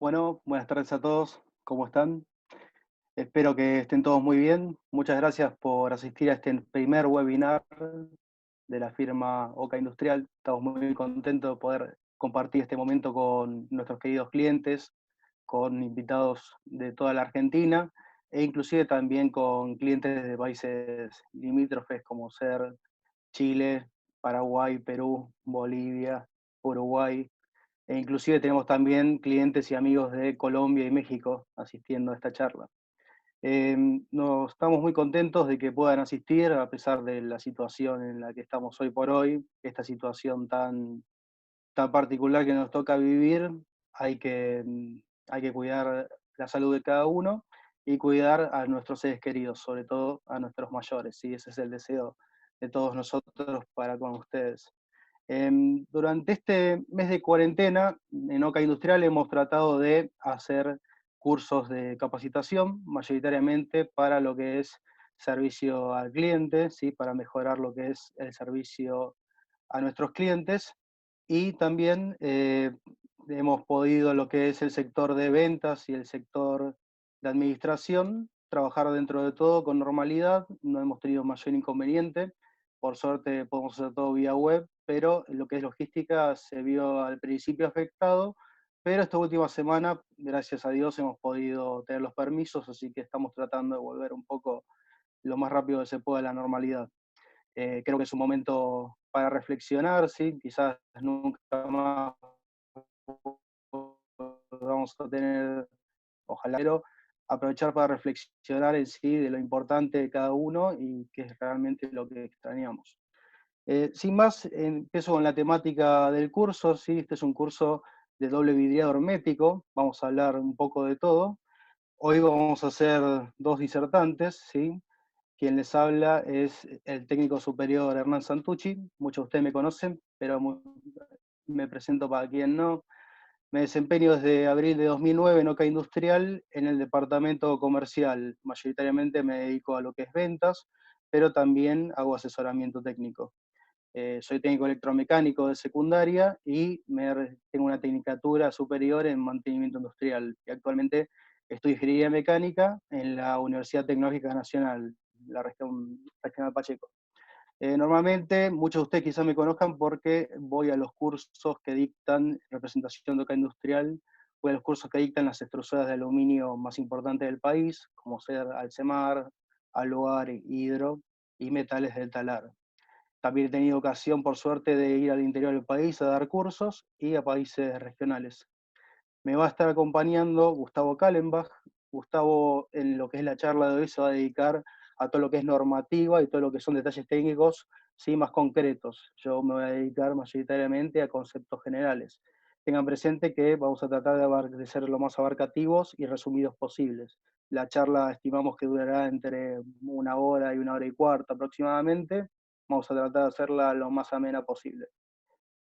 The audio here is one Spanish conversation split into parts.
Bueno, buenas tardes a todos, ¿cómo están? Espero que estén todos muy bien. Muchas gracias por asistir a este primer webinar de la firma Oca Industrial. Estamos muy contentos de poder compartir este momento con nuestros queridos clientes, con invitados de toda la Argentina e inclusive también con clientes de países limítrofes como ser Chile, Paraguay, Perú, Bolivia, Uruguay, e inclusive tenemos también clientes y amigos de Colombia y México asistiendo a esta charla. Nos estamos muy contentos de que puedan asistir a pesar de la situación en la que estamos hoy por hoy, esta situación tan particular que nos toca vivir. Hay que, hay que cuidar la salud de cada uno y cuidar a nuestros seres queridos, sobre todo a nuestros mayores, ¿sí? Ese es el deseo de todos nosotros para con ustedes. Durante este mes de cuarentena, en Oca Industrial hemos tratado de hacer cursos de capacitación, mayoritariamente para lo que es servicio al cliente, ¿sí? Para mejorar lo que es el servicio a nuestros clientes. Y también hemos podido, lo que es el sector de ventas y el sector de administración, trabajar dentro de todo con normalidad, no hemos tenido mayor inconveniente. Por suerte podemos hacer todo vía web, pero lo que es logística se vio al principio afectado, pero esta última semana, gracias a Dios, hemos podido tener los permisos, así que estamos tratando de volver un poco lo más rápido que se pueda a la normalidad. Creo que es un momento para reflexionar, ¿sí? Quizás nunca más vamos a tener, ojalá, pero aprovechar para reflexionar en sí de lo importante de cada uno y qué es realmente lo que extrañamos. Sin más, empiezo con la temática del curso, ¿sí? Este es un curso de doble vidriado hermético, vamos a hablar un poco de todo. Hoy vamos a hacer dos disertantes, ¿sí? Quien les habla es el técnico superior Hernán Santucci. Muchos de ustedes me conocen, pero me presento para quien no. Me desempeño desde abril de 2009 en Oca Industrial en el departamento comercial. Mayoritariamente me dedico a lo que es ventas, pero también hago asesoramiento técnico. Soy técnico electromecánico de secundaria y tengo una tecnicatura superior en mantenimiento industrial. Y actualmente estudio ingeniería mecánica en la Universidad Tecnológica Nacional, la región regional Pacheco. Normalmente, muchos de ustedes quizás me conozcan porque voy a los cursos que dictan representación de oca industrial, voy a los cursos que dictan las extrusoras de aluminio más importantes del país, como ser Alcemar, Aluar, Hidro y Metales del Talar. También he tenido ocasión, por suerte, de ir al interior del país a dar cursos y a países regionales. Me va a estar acompañando Gustavo Kallenbach. Gustavo, en lo que es la charla de hoy, se va a dedicar a todo lo que es normativa y todo lo que son detalles técnicos, sí, más concretos. Yo me voy a dedicar mayoritariamente a conceptos generales. Tengan presente que vamos a tratar de ser lo más abarcativos y resumidos posibles. La charla estimamos que durará entre 1 hora y 1 hora y cuarto aproximadamente. Vamos a tratar de hacerla lo más amena posible.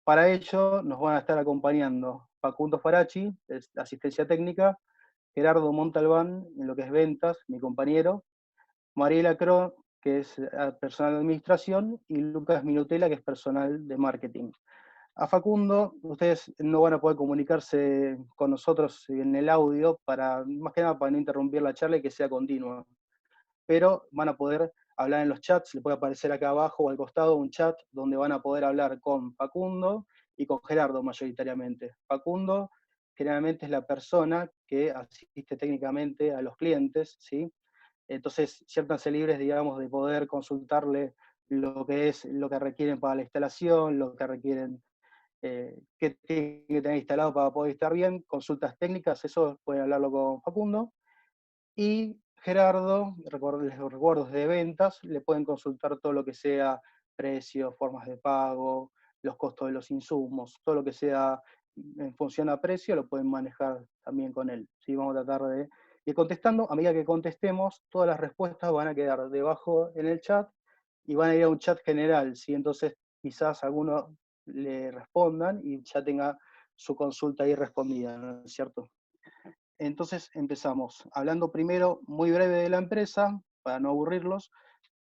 Para ello nos van a estar acompañando Facundo Farachi, es asistencia técnica, Gerardo Montalbán, en lo que es ventas, mi compañero, Mariela Cro, que es personal de administración, y Lucas Minutela, que es personal de marketing. A Facundo, ustedes no van a poder comunicarse con nosotros en el audio, más que nada para no interrumpir la charla y que sea continua, pero van a poder hablar en los chats, le puede aparecer acá abajo o al costado un chat donde van a poder hablar con Facundo y con Gerardo mayoritariamente. Facundo generalmente es la persona que asiste técnicamente a los clientes, ¿sí? Entonces, siéntanse libres, digamos, de poder consultarle lo que es lo que requieren para la instalación, lo que requieren, qué tienen que tener instalado para poder estar bien, consultas técnicas, eso pueden hablarlo con Facundo. Y Gerardo, les recuerdo de ventas, le pueden consultar todo lo que sea precios, formas de pago, los costos de los insumos, todo lo que sea en función a precio lo pueden manejar también con él. ¿Sí? Vamos a tratar de ir contestando. A medida que contestemos, todas las respuestas van a quedar debajo en el chat y van a ir a un chat general. ¿Sí? Entonces quizás algunos le respondan y ya tenga su consulta ahí respondida, ¿no es cierto? Entonces empezamos, hablando primero muy breve de la empresa, para no aburrirlos.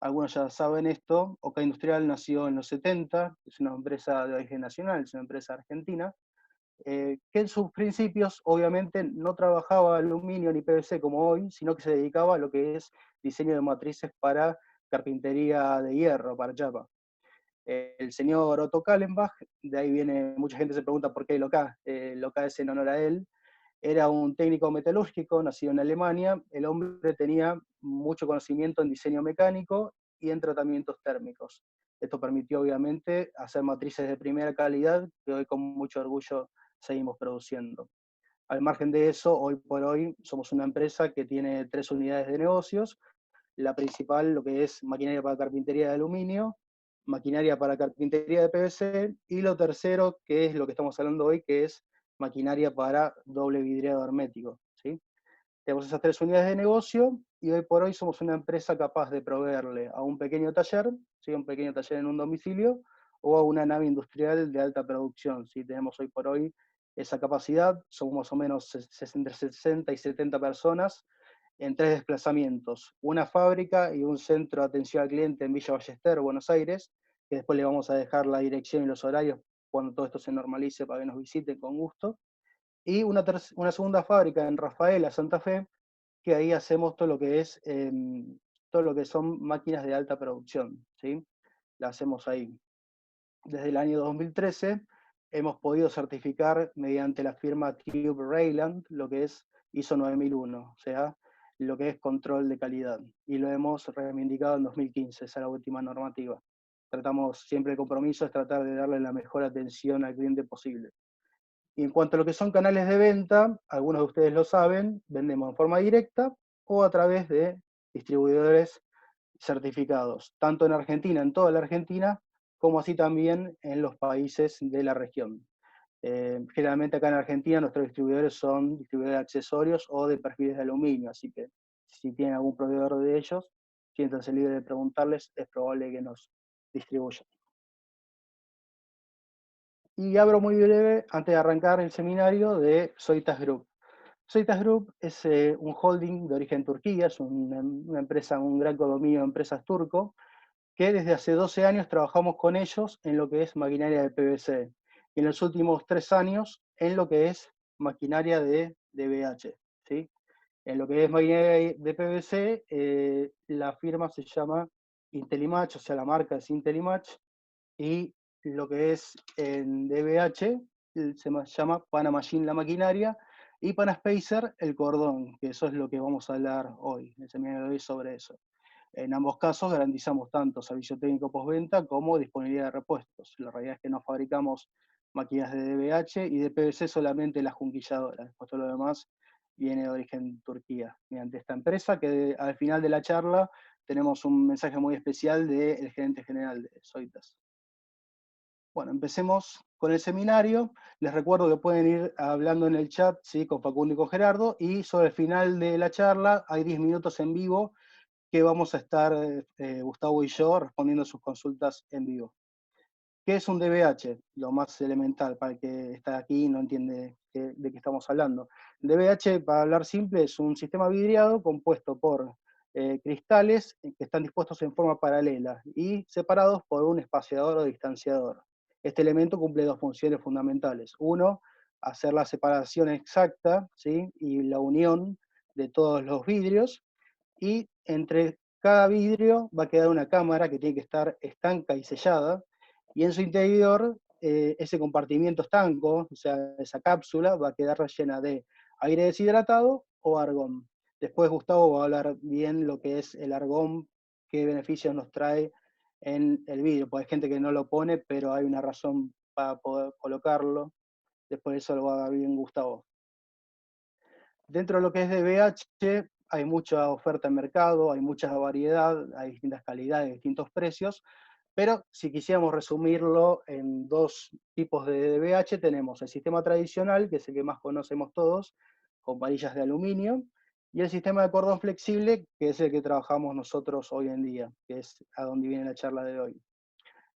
Algunos ya saben esto, Oca Industrial nació en los 70, es una empresa de origen nacional, es una empresa argentina, que en sus principios obviamente no trabajaba aluminio ni PVC como hoy, sino que se dedicaba a lo que es diseño de matrices para carpintería de hierro, para chapa. El señor Otto Kallenbach, de ahí viene, mucha gente se pregunta por qué Loca, Loca es en honor a él, era un técnico metalúrgico, nacido en Alemania. El hombre tenía mucho conocimiento en diseño mecánico y en tratamientos térmicos. Esto permitió, obviamente, hacer matrices de primera calidad que hoy con mucho orgullo seguimos produciendo. Al margen de eso, hoy por hoy somos una empresa que tiene 3 unidades de negocios. La principal, lo que es maquinaria para carpintería de aluminio, maquinaria para carpintería de PVC, y lo tercero, que es lo que estamos hablando hoy, que es maquinaria para doble vidriado hermético, ¿sí? Tenemos esas 3 unidades de negocio y hoy por hoy somos una empresa capaz de proveerle a un pequeño taller, ¿sí? Un pequeño taller en un domicilio, o a una nave industrial de alta producción, ¿sí? Tenemos hoy por hoy esa capacidad, somos más o menos entre 60 y 70 personas en 3 desplazamientos, una fábrica y un centro de atención al cliente en Villa Ballester, Buenos Aires, que después le vamos a dejar la dirección y los horarios cuando todo esto se normalice para que nos visiten con gusto, y una segunda fábrica en Rafaela, Santa Fe, que ahí hacemos todo lo que es, todo lo que son máquinas de alta producción, ¿sí? La hacemos ahí. Desde el año 2013 hemos podido certificar mediante la firma Tube Rayland lo que es ISO 9001, o sea, lo que es control de calidad. Y lo hemos reivindicado en 2015, esa es la última normativa. Tratamos siempre el compromiso es tratar de darle la mejor atención al cliente posible. Y en cuanto a lo que son canales de venta, algunos de ustedes lo saben, vendemos en forma directa o a través de distribuidores certificados, tanto en Argentina, en toda la Argentina, como así también en los países de la región. Generalmente acá en Argentina nuestros distribuidores son distribuidores de accesorios o de perfiles de aluminio, así que si tienen algún proveedor de ellos, siéntanse libres de preguntarles, es probable que nos distribuyan. Y abro muy breve, antes de arrancar el seminario, de Soitas Group. Soitas Group es un holding de origen Turquía, es una empresa, un gran condominio de empresas turco, que desde hace 12 años trabajamos con ellos en lo que es maquinaria de PVC. Y en los últimos 3 años en lo que es maquinaria de DBH. ¿Sí? En lo que es maquinaria de PVC, la firma se llama Intellimatch, o sea, la marca es Intellimatch, y lo que es en DBH se llama Panamachine la maquinaria, y Panaspacer el cordón, que eso es lo que vamos a hablar hoy, el seminario de hoy sobre eso. En ambos casos garantizamos tanto servicio técnico postventa como disponibilidad de repuestos. La realidad es que no fabricamos máquinas de DBH y de PVC solamente las junquilladoras. Después todo lo demás viene de origen Turquía, mediante esta empresa, que al final de la charla tenemos un mensaje muy especial del gerente general de Soitas. Bueno, empecemos con el seminario. Les recuerdo que pueden ir hablando en el chat, ¿sí? Con Facundo y con Gerardo, y sobre el final de la charla hay 10 minutos en vivo que vamos a estar Gustavo y yo respondiendo sus consultas en vivo. ¿Qué es un DBH? Lo más elemental para el que está aquí y no entiende de qué estamos hablando. DBH, para hablar simple, es un sistema vidriado compuesto por cristales que están dispuestos en forma paralela y separados por un espaciador o distanciador. Este elemento cumple 2 funciones fundamentales. Uno, hacer la separación exacta, ¿sí? Y la unión de todos los vidrios, y entre cada vidrio va a quedar una cámara que tiene que estar estanca y sellada, y en su interior ese compartimiento estanco, o sea, esa cápsula, va a quedar rellena de aire deshidratado o argón. Después Gustavo va a hablar bien lo que es el argón, qué beneficios nos trae en el vidrio, porque hay gente que no lo pone, pero hay una razón para poder colocarlo. Después de eso lo va a dar bien Gustavo. Dentro de lo que es DBH, hay mucha oferta en mercado, hay mucha variedad, hay distintas calidades, distintos precios, pero si quisiéramos resumirlo en 2 tipos de DBH, tenemos el sistema tradicional, que es el que más conocemos todos, con varillas de aluminio, y el sistema de cordón flexible, que es el que trabajamos nosotros hoy en día, que es a donde viene la charla de hoy.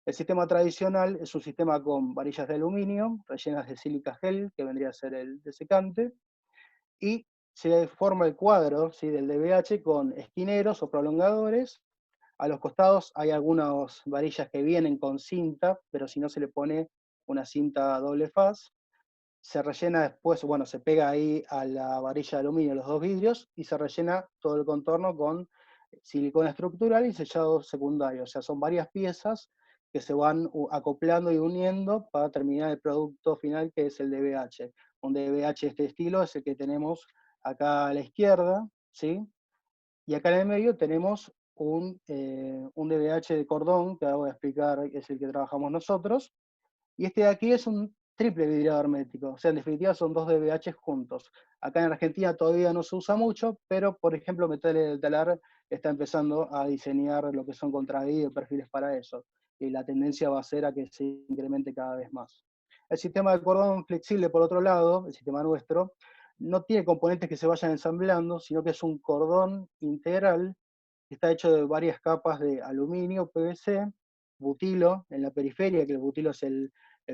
El sistema tradicional es un sistema con varillas de aluminio, rellenas de sílica gel, que vendría a ser el desecante, y se forma el cuadro, ¿sí? Del DBH con esquineros o prolongadores. A los costados hay algunas varillas que vienen con cinta, pero si no se le pone una cinta doble faz. se rellena después, bueno, se pega ahí a la varilla de aluminio los dos vidrios y se rellena todo el contorno con silicona estructural y sellado secundario. O sea, son varias piezas que se van acoplando y uniendo para terminar el producto final, que es el DBH. Un DBH de este estilo es el que tenemos acá a la izquierda, ¿sí? Y acá en el medio tenemos un DBH de cordón, que ahora voy a explicar, que es el que trabajamos nosotros, y este de aquí es un triple vidriado hermético, o sea, en definitiva son dos DBH juntos. Acá en Argentina todavía no se usa mucho, pero por ejemplo Metal del Talar está empezando a diseñar lo que son contravídeos y perfiles para eso, y la tendencia va a ser a que se incremente cada vez más. El sistema de cordón flexible, por otro lado, el sistema nuestro, no tiene componentes que se vayan ensamblando, sino que es un cordón integral que está hecho de varias capas de aluminio, PVC, butilo en la periferia, que el butilo es el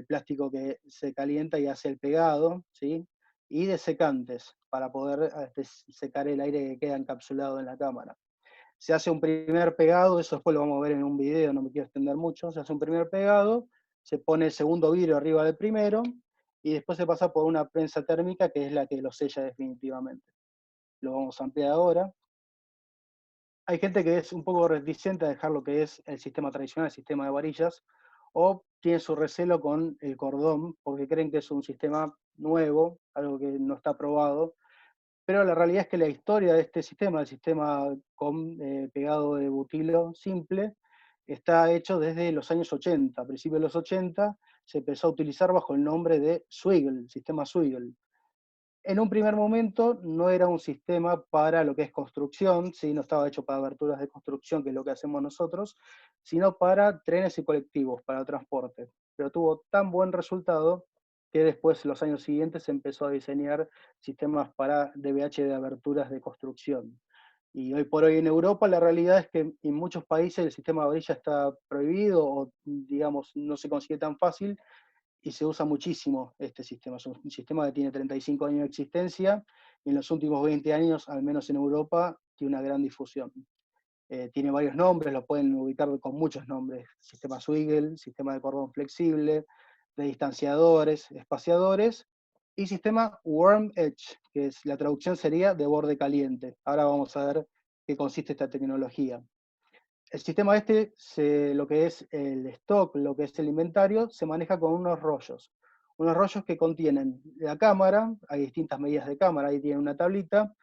plástico que se calienta y hace el pegado, ¿sí? Y de secantes, para poder secar el aire que queda encapsulado en la cámara. Se hace un primer pegado, eso después lo vamos a ver en un video, no me quiero extender mucho, se hace un primer pegado, se pone el segundo vidrio arriba del primero, y después se pasa por una prensa térmica que es la que lo sella definitivamente. Lo vamos a ampliar ahora. Hay gente que es un poco reticente a dejar lo que es el sistema tradicional, el sistema de varillas, o tiene su recelo con el cordón, porque creen que es un sistema nuevo, algo que no está probado, pero la realidad es que la historia de este sistema, el sistema con pegado de butilo simple, está hecho desde los años 80. A principios de los 80 se empezó a utilizar bajo el nombre de Swiggle, sistema Swiggle. En un primer momento no era un sistema para lo que es construcción, ¿sí? No estaba hecho para aberturas de construcción, que es lo que hacemos nosotros, sino para trenes y colectivos, para transporte. Pero tuvo tan buen resultado que después, en los años siguientes, se empezó a diseñar sistemas para DBH de aberturas de construcción. Y hoy por hoy en Europa la realidad es que en muchos países el sistema de varilla está prohibido o, digamos, no se consigue tan fácil, y se usa muchísimo este sistema. Es un sistema que tiene 35 años de existencia y en los últimos 20 años, al menos en Europa, tiene una gran difusión. Tiene varios nombres, lo pueden ubicar con muchos nombres. Sistema Swiggle, sistema de cordón flexible, de distanciadores, espaciadores, y sistema Warm Edge, que es, la traducción sería de borde caliente. Ahora vamos a ver qué consiste esta tecnología. El sistema este, lo que es el stock, lo que es el inventario, se maneja con unos rollos. Unos rollos que contienen la cámara, hay distintas medidas de cámara, ahí tiene una tablita.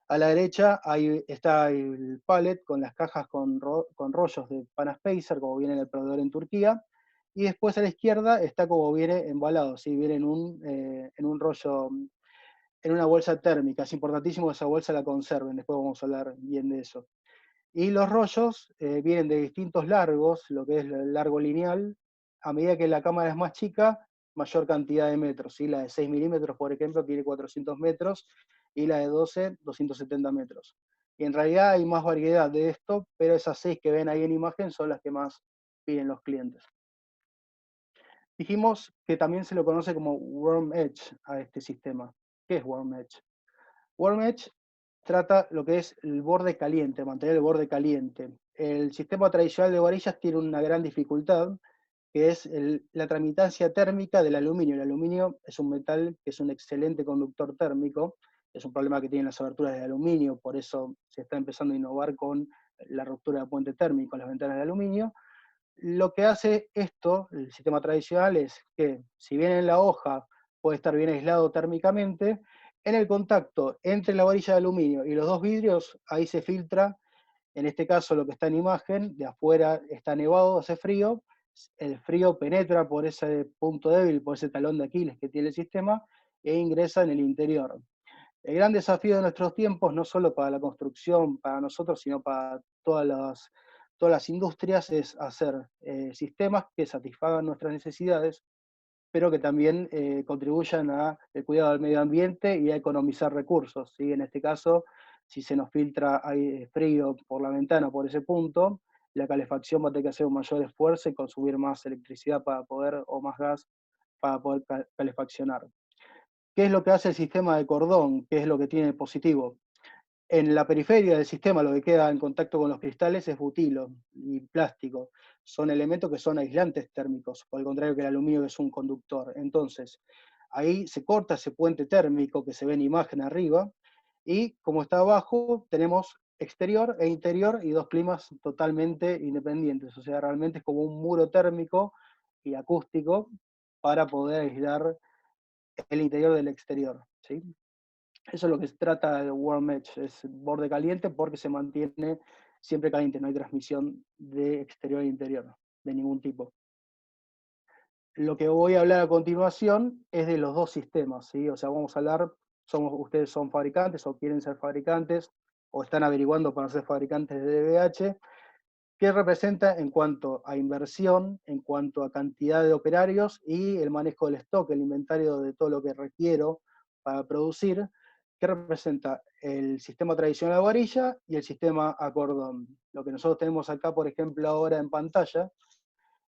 A la derecha ahí está el pallet con las cajas con rollos de Panaspacer, como viene en el proveedor en Turquía. Y después a la izquierda está como viene embalado, ¿sí? Viene en un rollo, en una bolsa térmica. Es importantísimo que esa bolsa la conserven, después vamos a hablar bien de eso. Y los rollos vienen de distintos largos, lo que es el largo lineal. A medida que la cámara es más chica, mayor cantidad de metros. ¿Sí? La de 6 milímetros, por ejemplo, tiene 400 metros, y la de 12, 270 metros. Y en realidad hay más variedad de esto, pero esas 6 que ven ahí en imagen son las que más piden los clientes. Dijimos que también se lo conoce como Warm Edge a este sistema. ¿Qué es Warm Edge? Warm Edge trata lo que es el borde caliente, mantener el borde caliente. El sistema tradicional de varillas tiene una gran dificultad, que es la tramitancia térmica del aluminio. El aluminio es un metal que es un excelente conductor térmico, es un problema que tienen las aberturas de aluminio, por eso se está empezando a innovar con la ruptura de puente térmico en las ventanas de aluminio. Lo que hace esto, el sistema tradicional, es que si bien en la hoja puede estar bien aislado térmicamente, en el contacto entre la varilla de aluminio y los dos vidrios, ahí se filtra, en este caso lo que está en imagen, de afuera está nevado, hace frío, el frío penetra por ese punto débil, por ese talón de Aquiles que tiene el sistema, e ingresa en el interior. El gran desafío de nuestros tiempos, no solo para la construcción, para nosotros, sino para todas las industrias, es hacer sistemas que satisfagan nuestras necesidades, pero que también contribuyan al cuidado del medio ambiente y a economizar recursos, ¿sí? En este caso, si se nos filtra frío por la ventana por ese punto, la calefacción va a tener que hacer un mayor esfuerzo y consumir más electricidad para poder, o más gas, para poder calefaccionar. ¿Qué es lo que hace el sistema de cordón? ¿Qué es lo que tiene positivo? En la periferia del sistema lo que queda en contacto con los cristales es butilo y plástico. Son elementos que son aislantes térmicos, por el contrario que el aluminio que es un conductor. Entonces, Ahí se corta ese puente térmico que se ve en imagen arriba, y como está abajo, tenemos exterior e interior y dos climas totalmente independientes. O sea, realmente es como un muro térmico y acústico para poder aislar el interior del exterior, ¿sí? Eso es lo que se trata el Warm Mesh, es borde caliente porque se mantiene siempre caliente, no hay transmisión de exterior a interior, de ningún tipo. Lo que voy a hablar a continuación es de los dos sistemas, ¿sí? O sea, vamos a hablar, ustedes son fabricantes o quieren ser fabricantes, o están averiguando para ser fabricantes de DBH, qué representa en cuanto a inversión, en cuanto a cantidad de operarios y el manejo del stock, el inventario de todo lo que requiero para producir, qué representa el sistema tradicional de varilla y el sistema a cordón. Lo que nosotros tenemos acá, por ejemplo, ahora en pantalla,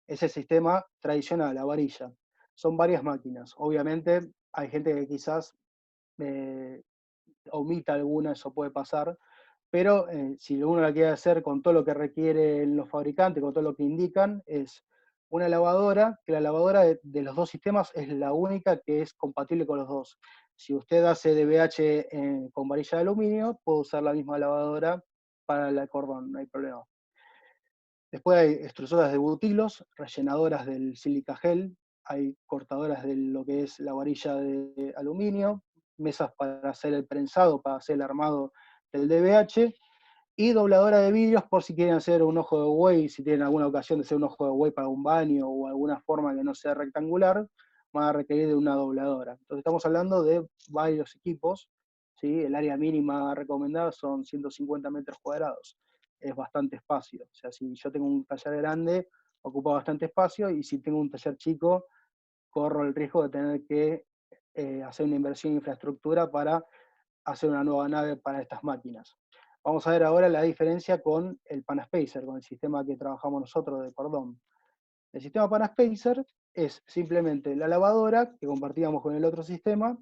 es el sistema tradicional, a varilla. Son varias máquinas. Obviamente hay gente que quizás eh, omita alguna, eso puede pasar, pero si uno la quiere hacer con todo lo que requieren los fabricantes, con todo lo que indican, es una lavadora, que la lavadora de los dos sistemas es la única que es compatible con los dos. Si usted hace DBH con varilla de aluminio, puede usar la misma lavadora para el cordón, no hay problema. Después hay extrusoras de butilos, rellenadoras del silica gel, hay cortadoras de lo que es la varilla de aluminio, mesas para hacer el prensado, para hacer el armado del DBH, y dobladora de vidrios por si quieren hacer un ojo de buey, si tienen alguna ocasión de hacer un ojo de buey para un baño o alguna forma que no sea rectangular, van a requerir de una dobladora. Entonces estamos hablando de varios equipos, ¿sí? El área mínima recomendada son 150 metros cuadrados. Es bastante espacio. O sea, si yo tengo un taller grande, ocupa bastante espacio, y si tengo un taller chico, corro el riesgo de tener que hacer una inversión en infraestructura para hacer una nueva nave para estas máquinas. Vamos a ver ahora la diferencia con el Panaspacer, con el sistema que trabajamos nosotros de cordón. El sistema Panaspacer es simplemente la lavadora que compartíamos con el otro sistema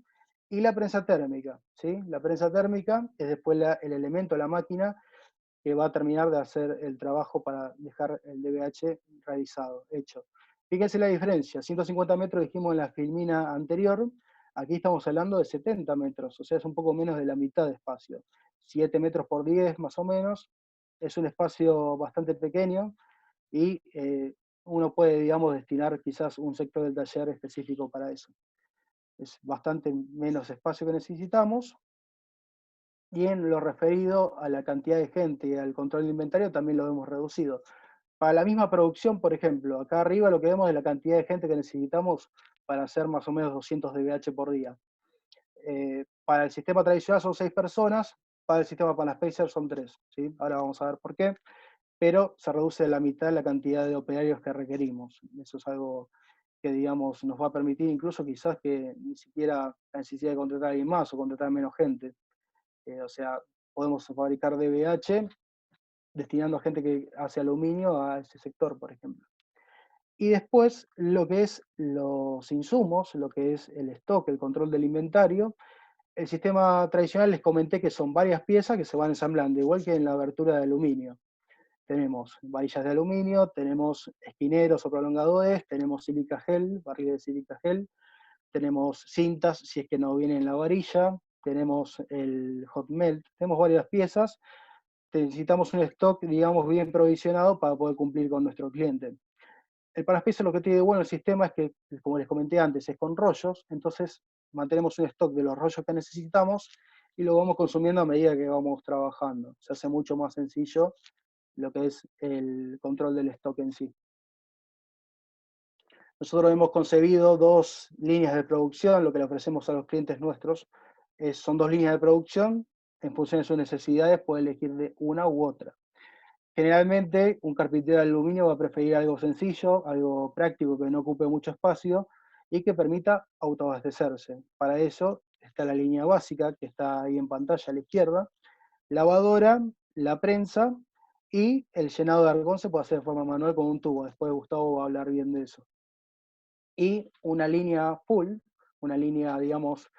y la prensa térmica, ¿sí? La prensa térmica es después el elemento, la máquina, que va a terminar de hacer el trabajo para dejar el DBH realizado, hecho. Fíjense la diferencia, 150 metros dijimos en la filmina anterior, aquí estamos hablando de 70 metros, o sea, es un poco menos de la mitad de espacio. 7 metros por 10 más o menos, es un espacio bastante pequeño, y uno puede, digamos, destinar quizás un sector del taller específico para eso. Es bastante menos espacio que necesitamos, y en lo referido a la cantidad de gente y al control de inventario también lo hemos reducido. Para la misma producción, por ejemplo, acá arriba lo que vemos es la cantidad de gente que necesitamos para hacer más o menos 200 dBH por día. Para el sistema tradicional son 6 personas, para el sistema Panaspacer son 3, ¿sí? Ahora vamos a ver por qué, pero se reduce a la mitad la cantidad de operarios que requerimos. Eso es algo que, digamos, nos va a permitir incluso quizás que ni siquiera la necesidad de contratar a alguien más o contratar menos gente. O sea, podemos fabricar DBH destinando a gente que hace aluminio a ese sector, por ejemplo. Y después lo que es los insumos, lo que es el stock, el control del inventario. El sistema tradicional les comenté que son varias piezas que se van ensamblando, igual que en la abertura de aluminio. Tenemos varillas de aluminio, tenemos espineros o prolongadores, tenemos silica gel, barril de silica gel, tenemos cintas si es que no viene en la varilla, tenemos el hot melt, tenemos varias piezas. Necesitamos un stock, digamos, bien provisionado para poder cumplir con nuestro cliente. El Panaspacer lo que tiene de bueno el sistema es que, como les comenté antes, es con rollos, entonces mantenemos un stock de los rollos que necesitamos y lo vamos consumiendo a medida que vamos trabajando. Se hace mucho más sencillo lo que es el control del stock en sí. Nosotros hemos concebido dos líneas de producción, lo que le ofrecemos a los clientes nuestros son dos líneas de producción, en función de sus necesidades puede elegir de una u otra. Generalmente un carpintero de aluminio va a preferir algo sencillo, algo práctico que no ocupe mucho espacio y que permita autoabastecerse. Para eso está la línea básica que está ahí en pantalla a la izquierda, lavadora, la prensa y el llenado de argón se puede hacer de forma manual con un tubo. Después Gustavo va a hablar bien de eso. Y una línea full, una línea, digamos,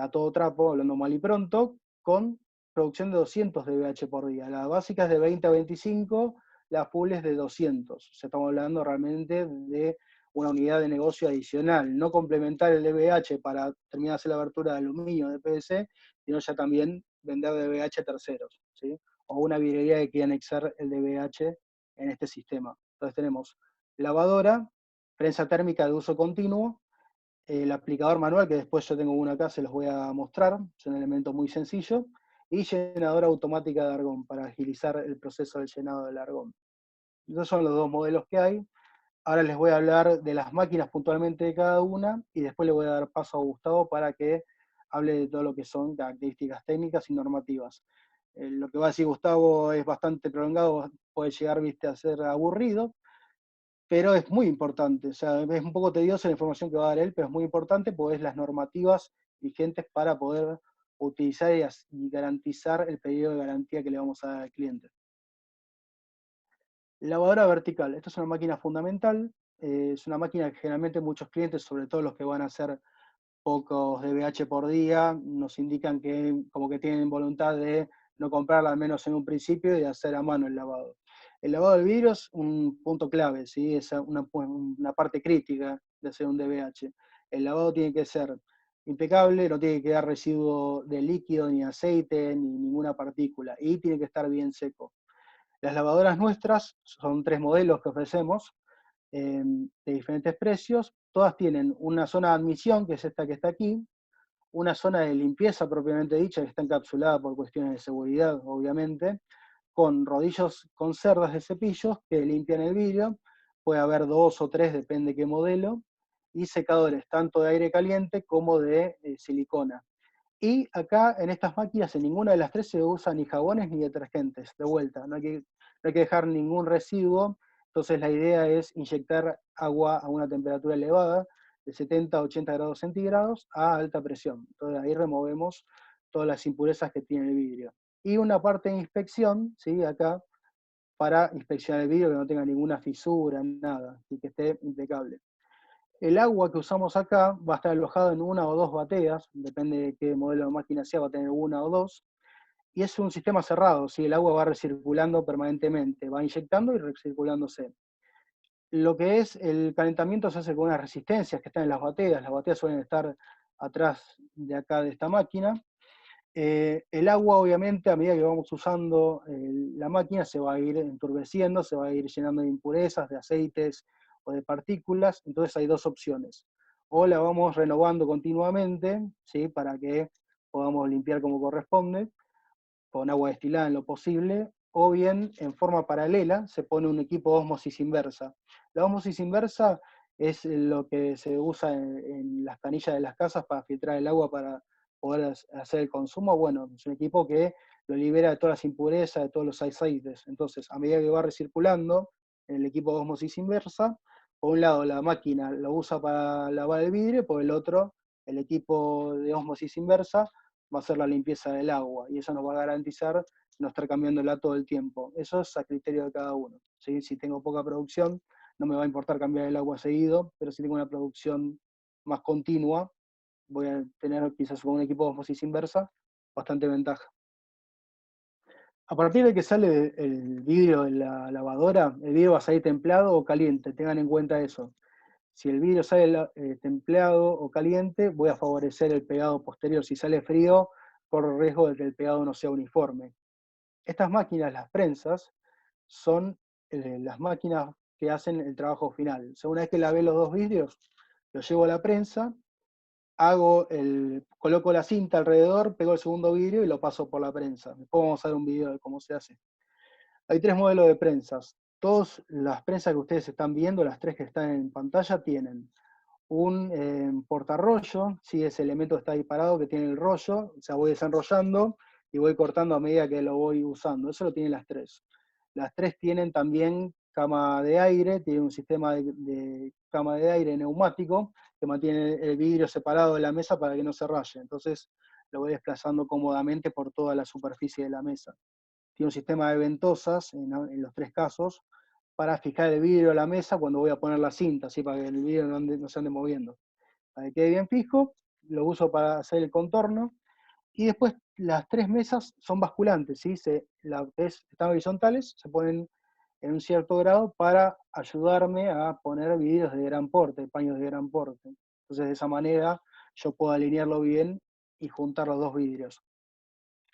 a todo trapo, hablando mal y pronto, con producción de 200 dBH por día. La básica es de 20 a 25, la full es de 200. O sea, estamos hablando realmente de una unidad de negocio adicional, no complementar el DBH para terminar de hacer la abertura de aluminio de PVC, sino ya también vender DBH a terceros, ¿sí? O una vidriería que quiera anexar el DBH en este sistema. Entonces tenemos lavadora, prensa térmica de uso continuo, el aplicador manual, que después yo tengo uno acá, se los voy a mostrar, es un elemento muy sencillo, y llenadora automática de argón, para agilizar el proceso del llenado del argón. Esos son los dos modelos que hay. Ahora les voy a hablar de las máquinas puntualmente de cada una, y después le voy a dar paso a Gustavo para que hable de todo lo que son características técnicas y normativas. Lo que va a decir Gustavo es bastante prolongado, puede llegar, viste, a ser aburrido, pero es muy importante, o sea, es un poco tediosa la información que va a dar él, pero es muy importante porque es las normativas vigentes para poder utilizar y garantizar el periodo de garantía que le vamos a dar al cliente. Lavadora vertical, esta es una máquina fundamental, es una máquina que generalmente muchos clientes, sobre todo los que van a hacer pocos DBH por día, nos indican que como que tienen voluntad de no comprarla al menos en un principio y de hacer a mano el lavado. El lavado del vidrio es un punto clave, ¿sí? Es una parte crítica de hacer un DBH. El lavado tiene que ser impecable, no tiene que quedar residuo de líquido, ni aceite, ni ninguna partícula, y tiene que estar bien seco. Las lavadoras nuestras son 3 modelos que ofrecemos, de diferentes precios. Todas tienen una zona de admisión, que es esta que está aquí, una zona de limpieza propiamente dicha, que está encapsulada por cuestiones de seguridad, obviamente, con rodillos con cerdas de cepillos que limpian el vidrio, puede haber 2 o 3, depende qué modelo, y secadores tanto de aire caliente como de silicona. Y acá en estas máquinas, en ninguna de las 3 se usan ni jabones ni detergentes, de vuelta, no hay que dejar ningún residuo. Entonces la idea es inyectar agua a una temperatura elevada, de 70 a 80 grados centígrados, a alta presión. Entonces ahí removemos todas las impurezas que tiene el vidrio. Y una parte de inspección, ¿sí? Acá, para inspeccionar el vidrio, que no tenga ninguna fisura, nada, y que esté impecable. El agua que usamos acá va a estar alojado en una o dos bateas, depende de qué modelo de máquina sea, va a tener una o dos, y es un sistema cerrado, ¿sí? El agua va recirculando permanentemente, va inyectando y recirculándose. Lo que es el calentamiento se hace con unas resistencias que están en las bateas suelen estar atrás de acá de esta máquina. El agua, obviamente, a medida que vamos usando la máquina, se va a ir enturbeciendo, se va a ir llenando de impurezas, de aceites o de partículas. Entonces hay dos opciones. O la vamos renovando continuamente, ¿sí? Para que podamos limpiar como corresponde, con agua destilada en lo posible, o bien en forma paralela se pone un equipo de ósmosis inversa. La ósmosis inversa es lo que se usa en las canillas de las casas para filtrar el agua para poder hacer el consumo. Bueno, es un equipo que lo libera de todas las impurezas, de todos los aceites. Entonces, a medida que va recirculando en el equipo de ósmosis inversa, por un lado la máquina lo usa para lavar el vidrio, por el otro el equipo de ósmosis inversa va a ser la limpieza del agua, y eso nos va a garantizar no estar cambiándola todo el tiempo. Eso es a criterio de cada uno, ¿sí? Si tengo poca producción, no me va a importar cambiar el agua seguido, pero si tengo una producción más continua, voy a tener quizás con un equipo de osmosis inversa bastante ventaja. A partir de que sale el vidrio de la lavadora, el vidrio va a salir templado o caliente, tengan en cuenta eso. Si el vidrio sale templado o caliente, voy a favorecer el pegado posterior. Si sale frío, corro riesgo de que el pegado no sea uniforme. Estas máquinas, las prensas, son las máquinas que hacen el trabajo final. O sea, una vez que lavé los dos vidrios, los llevo a la prensa, coloco la cinta alrededor, pego el segundo vidrio y lo paso por la prensa. Después vamos a ver un video de cómo se hace. Hay 3 modelos de prensas. Todas las prensas que ustedes están viendo, las 3 que están en pantalla, tienen un portarrollo, ¿sí? Ese elemento está ahí parado que tiene el rollo, o sea, voy desenrollando y voy cortando a medida que lo voy usando. Eso lo tienen las 3. Las 3 tienen también cama de aire, tiene un sistema de cama de aire neumático que mantiene el vidrio separado de la mesa para que no se raye. Entonces lo voy desplazando cómodamente por toda la superficie de la mesa. Tiene un sistema de ventosas en los 3 casos para fijar el vidrio a la mesa cuando voy a poner la cinta, ¿sí? Para que el vidrio no se ande moviendo. Para que quede bien fijo, lo uso para hacer el contorno. Y después las 3 mesas son basculantes, ¿sí? Están horizontales, se ponen en un cierto grado para ayudarme a poner vidrios de gran porte, paños de gran porte. Entonces de esa manera yo puedo alinearlo bien y juntar los dos vidrios.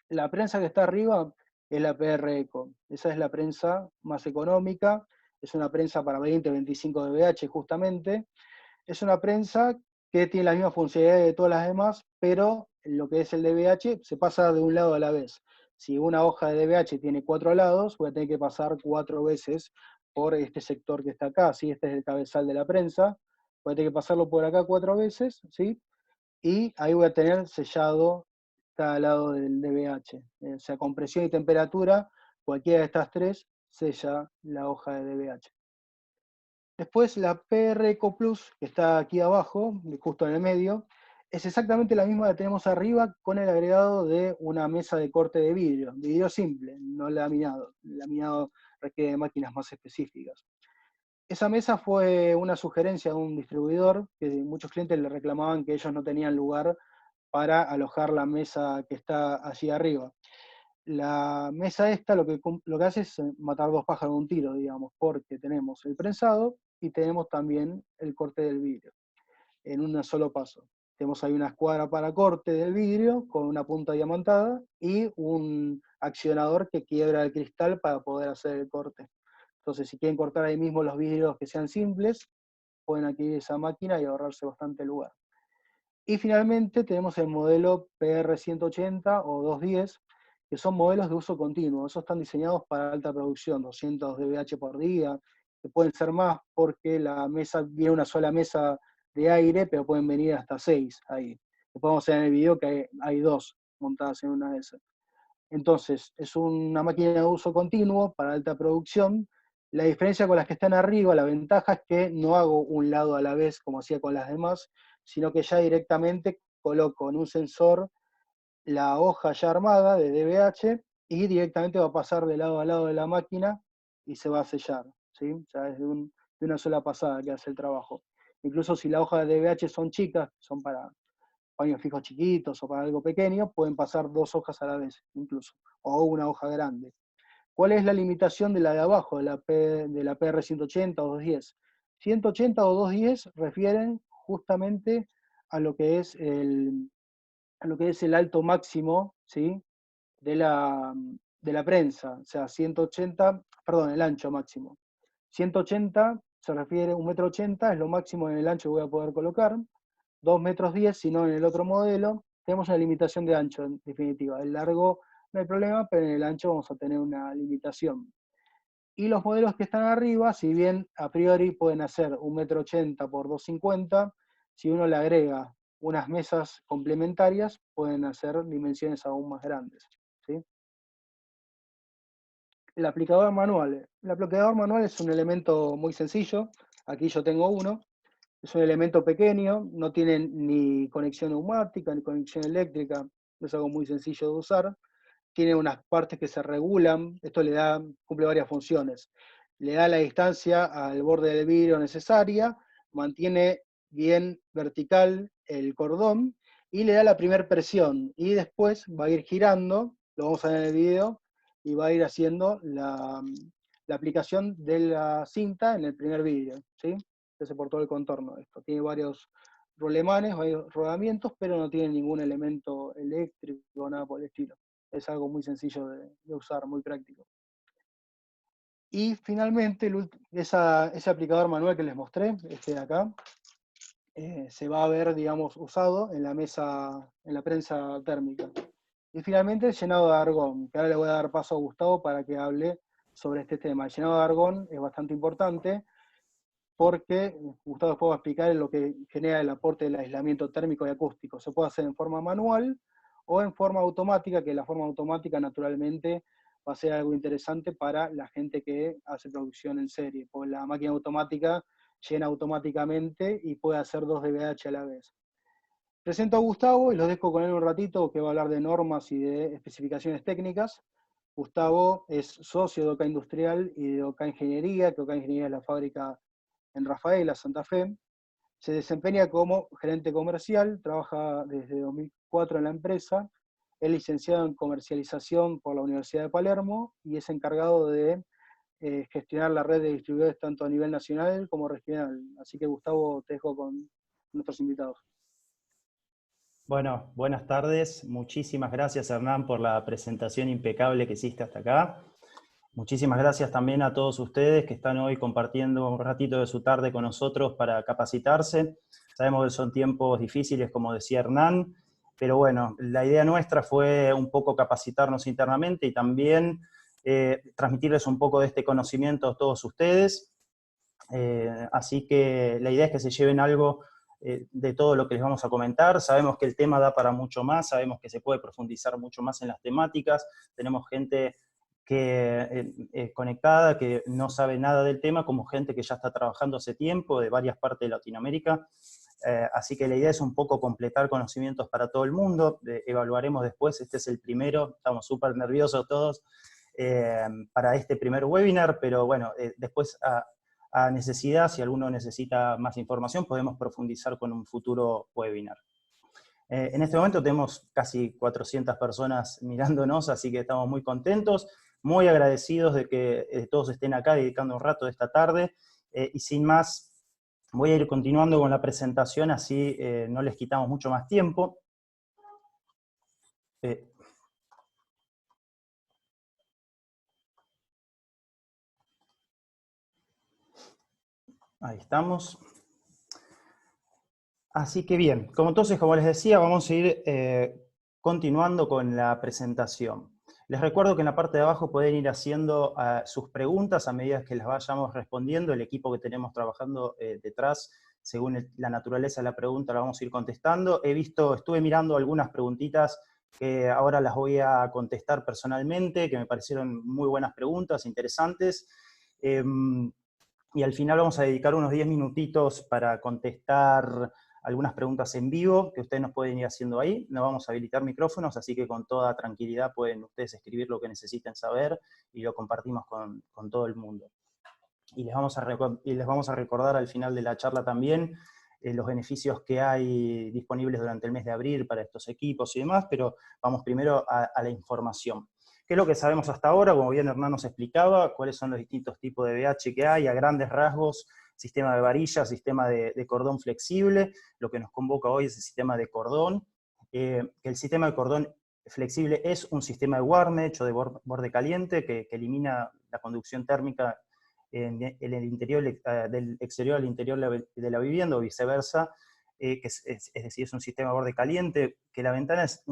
La prensa que está arriba es la PR Eco. Esa es la prensa más económica, es una prensa para 20-25 dBH justamente. Es una prensa que tiene la misma funcionalidad de todas las demás, pero lo que es el dBH se pasa de un lado a la vez. Si una hoja de dBH tiene 4 lados, voy a tener que pasar 4 veces por este sector que está acá, ¿sí? Este es el cabezal de la prensa, voy a tener que pasarlo por acá 4 veces, ¿sí? Y ahí voy a tener sellado cada lado del dBH. O sea, con presión y temperatura, cualquiera de estas tres sella la hoja de dBH. Después la PR Eco Plus, que está aquí abajo, justo en el medio, es exactamente la misma que tenemos arriba con el agregado de una mesa de corte de vidrio simple, no laminado. El laminado requiere de máquinas más específicas. Esa mesa fue una sugerencia de un distribuidor, que muchos clientes le reclamaban que ellos no tenían lugar para alojar la mesa que está allí arriba. La mesa esta lo que hace es matar dos pájaros de un tiro, digamos, porque tenemos el prensado y tenemos también el corte del vidrio en un solo paso. Tenemos ahí una escuadra para corte del vidrio con una punta diamantada y un accionador que quiebra el cristal para poder hacer el corte. Entonces, si quieren cortar ahí mismo los vidrios que sean simples, pueden adquirir esa máquina y ahorrarse bastante lugar. Y finalmente tenemos el modelo PR180 o 210, que son modelos de uso continuo. Esos están diseñados para alta producción, 200 dBH por día, que pueden ser más porque la mesa, viene una sola mesa de aire, pero pueden venir hasta 6 ahí. Lo podemos ver en el video que hay dos montadas en una de esas. Entonces, es una máquina de uso continuo para alta producción. La diferencia con las que están arriba, la ventaja es que no hago un lado a la vez como hacía con las demás, sino que ya directamente coloco en un sensor la hoja ya armada de dBH y directamente va a pasar de lado a lado de la máquina y se va a sellar, ¿sí? Ya es de una sola pasada que hace el trabajo. Incluso si las hojas de dBH son chicas, son para paños fijos chiquitos o para algo pequeño, pueden pasar dos hojas a la vez, incluso, o una hoja grande. ¿Cuál es la limitación de la de abajo, de la PR180 o 210? 180 o 210 refieren justamente a lo que es el alto máximo, ¿sí? de la prensa, o sea, 180, perdón, el ancho máximo. 180 se refiere, 1,80 m es lo máximo en el ancho que voy a poder colocar, 2,10 m, si no en el otro modelo, tenemos una limitación de ancho en definitiva. El largo no hay problema, pero en el ancho vamos a tener una limitación. Y los modelos que están arriba, si bien a priori pueden hacer 1,80 m por 2,50 m, si uno le agrega unas mesas complementarias, pueden hacer dimensiones aún más grandes, ¿sí? El aplicador manual. El aplicador manual es un elemento muy sencillo. Aquí yo tengo uno. Es un elemento pequeño, no tiene ni conexión neumática ni conexión eléctrica. Es algo muy sencillo de usar. Tiene unas partes que se regulan. Esto cumple varias funciones. Le da la distancia al borde del vidrio necesaria, mantiene bien vertical el cordón y le da la primera presión. Y después va a ir girando, lo vamos a ver en el video, y va a ir haciendo la aplicación de la cinta en el primer vidrio, ¿sí? Entonces por todo el contorno de esto. Tiene varios rolemanes, varios rodamientos, pero no tiene ningún elemento eléctrico o nada por el estilo. Es algo muy sencillo de usar, muy práctico. Y finalmente, ese aplicador manual que les mostré, este de acá, se va a ver, digamos, usado en la mesa, en la prensa térmica. Y finalmente el llenado de argón, que ahora le voy a dar paso a Gustavo para que hable sobre este tema. El llenado de argón es bastante importante porque Gustavo después va a explicar lo que genera el aporte del aislamiento térmico y acústico. Se puede hacer en forma manual o en forma automática, que la forma automática naturalmente va a ser algo interesante para la gente que hace producción en serie, porque la máquina automática llena automáticamente y puede hacer 2 dBH a la vez. Presento a Gustavo y los dejo con él un ratito, que va a hablar de normas y de especificaciones técnicas. Gustavo es socio de OCA Industrial y de OCA Ingeniería, que OCA Ingeniería es la fábrica en Rafaela, Santa Fe. Se desempeña como gerente comercial, trabaja desde 2004 en la empresa, es licenciado en comercialización por la Universidad de Palermo y es encargado de gestionar la red de distribuidores tanto a nivel nacional como regional. Así que Gustavo, te dejo con nuestros invitados. Bueno, buenas tardes. Muchísimas gracias, Hernán, por la presentación impecable que hiciste hasta acá. Muchísimas gracias también a todos ustedes que están hoy compartiendo un ratito de su tarde con nosotros para capacitarse. Sabemos que son tiempos difíciles, como decía Hernán, pero bueno, la idea nuestra fue un poco capacitarnos internamente y también transmitirles un poco de este conocimiento a todos ustedes. Así que la idea es que se lleven algo de todo lo que les vamos a comentar. Sabemos que el tema da para mucho más, sabemos que se puede profundizar mucho más en las temáticas. Tenemos gente conectada, que no sabe nada del tema, como gente que ya está trabajando hace tiempo, de varias partes de Latinoamérica. Así que la idea es un poco completar conocimientos para todo el mundo. Evaluaremos después, este es el primero, estamos súper nerviosos todos para este primer webinar, pero bueno, después a necesidad, si alguno necesita más información, podemos profundizar con un futuro webinar. En este momento tenemos casi 400 personas mirándonos, así que estamos muy contentos, muy agradecidos de que todos estén acá dedicando un rato de esta tarde, y sin más, voy a ir continuando con la presentación, así no les quitamos mucho más tiempo. Ahí estamos. Así que bien, entonces, como les decía, vamos a ir continuando con la presentación. Les recuerdo que en la parte de abajo pueden ir haciendo sus preguntas a medida que las vayamos respondiendo. El equipo que tenemos trabajando detrás, según la naturaleza de la pregunta, la vamos a ir contestando. Estuve mirando algunas preguntitas que ahora las voy a contestar personalmente, que me parecieron muy buenas preguntas, interesantes. Y al final vamos a dedicar unos 10 minutitos para contestar algunas preguntas en vivo que ustedes nos pueden ir haciendo ahí. No vamos a habilitar micrófonos, así que con toda tranquilidad pueden ustedes escribir lo que necesiten saber y lo compartimos con todo el mundo. Y les vamos a recordar al final de la charla también los beneficios que hay disponibles durante el mes de abril para estos equipos y demás, pero vamos primero a la información. ¿Qué es lo que sabemos hasta ahora? Como bien Hernán nos explicaba, cuáles son los distintos tipos de VH que hay, a grandes rasgos, sistema de varilla, sistema de cordón flexible. Lo que nos convoca hoy es el sistema de cordón. El sistema de cordón flexible es un sistema de Warme hecho de borde caliente que elimina la conducción térmica en el interior, del exterior al interior de la vivienda o viceversa, es decir, es un sistema de borde caliente, que la ventana es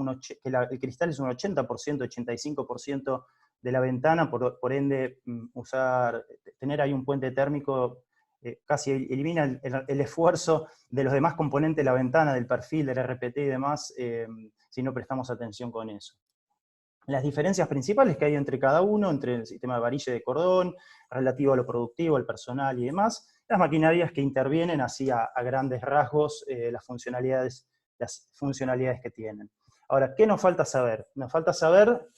el cristal es un 80%, 85% de la ventana, por ende tener ahí un puente térmico casi elimina el esfuerzo de los demás componentes de la ventana, del perfil, del RPT y demás, si no prestamos atención con eso. Las diferencias principales que hay entre cada uno, entre el sistema de varilla y de cordón, relativo a lo productivo, al personal y demás, las maquinarias que intervienen así a grandes rasgos, las funcionalidades que tienen. Ahora, ¿qué nos falta saber? Nos falta saber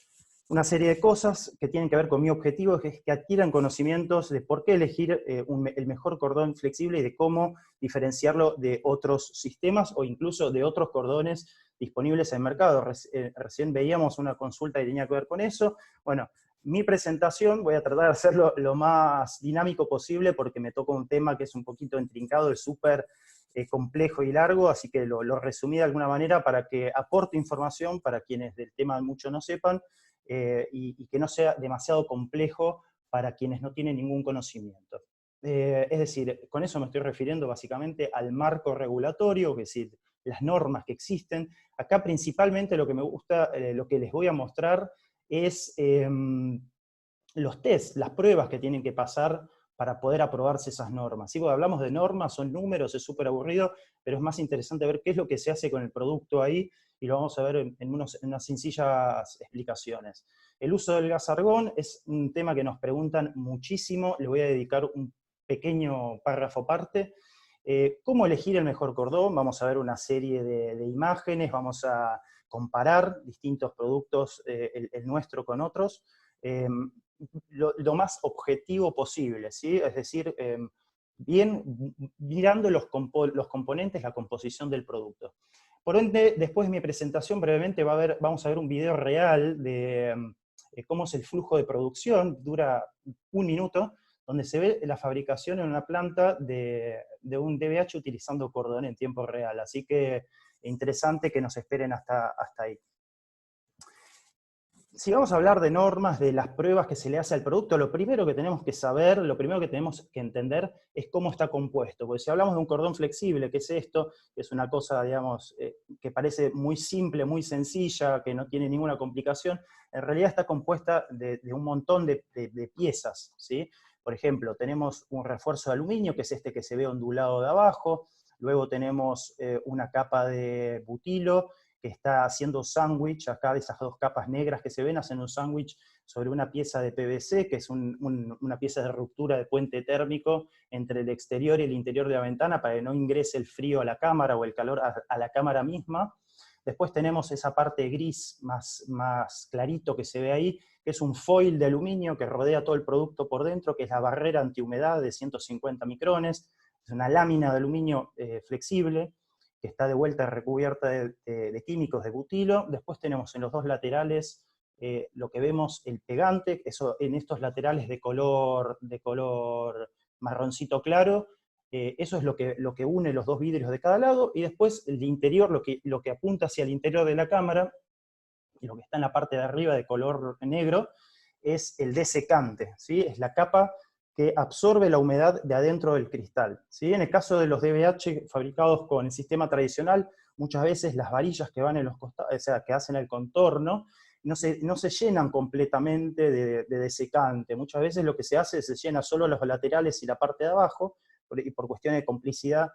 una serie de cosas que tienen que ver con mi objetivo, que es que adquieran conocimientos de por qué elegir el mejor cordón flexible y de cómo diferenciarlo de otros sistemas o incluso de otros cordones disponibles en el mercado. Recién veíamos una consulta que tenía que ver con eso. Bueno, mi presentación voy a tratar de hacerlo lo más dinámico posible porque me toca un tema que es un poquito intrincado, es súper complejo y largo, así que lo resumí de alguna manera para que aporte información para quienes del tema mucho no sepan, y que no sea demasiado complejo para quienes no tienen ningún conocimiento. Es decir, con eso me estoy refiriendo básicamente al marco regulatorio, es decir, las normas que existen. Acá principalmente lo que me gusta, lo que les voy a mostrar es los test, las pruebas que tienen que pasar para poder aprobarse esas normas. Si hablamos de normas, son números, es súper aburrido, pero es más interesante ver qué es lo que se hace con el producto ahí, y lo vamos a ver en unas sencillas explicaciones. El uso del gas argón es un tema que nos preguntan muchísimo, le voy a dedicar un pequeño párrafo aparte. ¿Cómo elegir el mejor cordón? Vamos a ver una serie de imágenes, vamos a comparar distintos productos, el nuestro con otros, lo más objetivo posible, ¿sí? Es decir, bien mirando los componentes, la composición del producto. Por ende, después de mi presentación brevemente vamos a ver un video real de cómo es el flujo de producción, dura 1 minuto, donde se ve la fabricación en una planta de un DBH utilizando cordón en tiempo real. Así que interesante que nos esperen hasta ahí. Si vamos a hablar de normas, de las pruebas que se le hace al producto, lo primero que tenemos que saber, lo primero que tenemos que entender es cómo está compuesto. Porque si hablamos de un cordón flexible, ¿qué es esto? Que es una cosa, digamos, que parece muy simple, muy sencilla, que no tiene ninguna complicación, en realidad está compuesta de un montón de piezas, ¿sí? Por ejemplo, tenemos un refuerzo de aluminio, que es este que se ve ondulado de abajo, luego tenemos una capa de butilo, que está haciendo sándwich, acá de esas 2 capas negras que se ven, hacen un sándwich sobre una pieza de PVC, que es una pieza de ruptura de puente térmico entre el exterior y el interior de la ventana, para que no ingrese el frío a la cámara o el calor a la cámara misma. Después tenemos esa parte gris más clarito que se ve ahí, que es un foil de aluminio que rodea todo el producto por dentro, que es la barrera antihumedad de 150 micrones, es una lámina de aluminio flexible, que está de vuelta recubierta de químicos de butilo. Después tenemos en los 2 laterales lo que vemos, el pegante, eso en estos laterales de color marroncito claro, eso es lo que une los 2 vidrios de cada lado, y después el interior, lo que apunta hacia el interior de la cámara, y lo que está en la parte de arriba de color negro, es el desecante, ¿sí? Es la capa que absorbe la humedad de adentro del cristal, ¿sí? En el caso de los DBH fabricados con el sistema tradicional, muchas veces las varillas que van en los costados, o sea, que hacen el contorno, no se llenan completamente de desecante. Muchas veces lo que se hace es se llena solo los laterales y la parte de abajo, y por cuestiones de complicidad,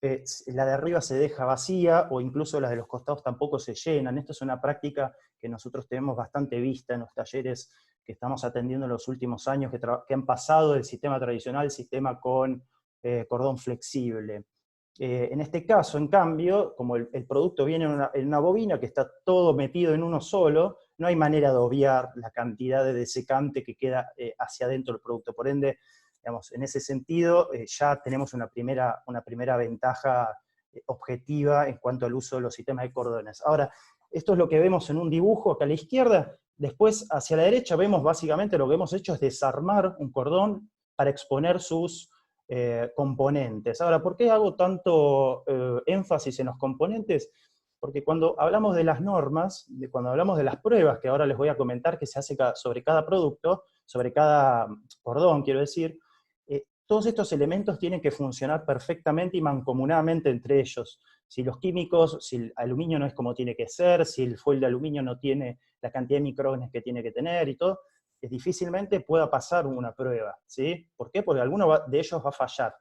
la de arriba se deja vacía, o incluso las de los costados tampoco se llenan. Esto es una práctica que nosotros tenemos bastante vista en los talleres que estamos atendiendo en los últimos años, que han pasado del sistema tradicional al sistema con cordón flexible. En este caso, en cambio, como el producto viene en una bobina que está todo metido en uno solo, no hay manera de obviar la cantidad de desecante que queda hacia adentro del producto. Por ende, digamos, en ese sentido, ya tenemos una primera ventaja objetiva en cuanto al uso de los sistemas de cordones. Ahora, esto es lo que vemos en un dibujo acá a la izquierda. Después, hacia la derecha, vemos básicamente lo que hemos hecho es desarmar un cordón para exponer sus componentes. Ahora, ¿por qué hago tanto énfasis en los componentes? Porque cuando hablamos de las normas, cuando hablamos de las pruebas, que ahora les voy a comentar que se hace sobre cada producto, sobre cada cordón, quiero decir, todos estos elementos tienen que funcionar perfectamente y mancomunadamente entre ellos. Si los químicos, si el aluminio no es como tiene que ser, si el foil de aluminio no tiene la cantidad de micrones que tiene que tener y todo, difícilmente pueda pasar una prueba, ¿sí? ¿Por qué? Porque alguno de ellos va a fallar.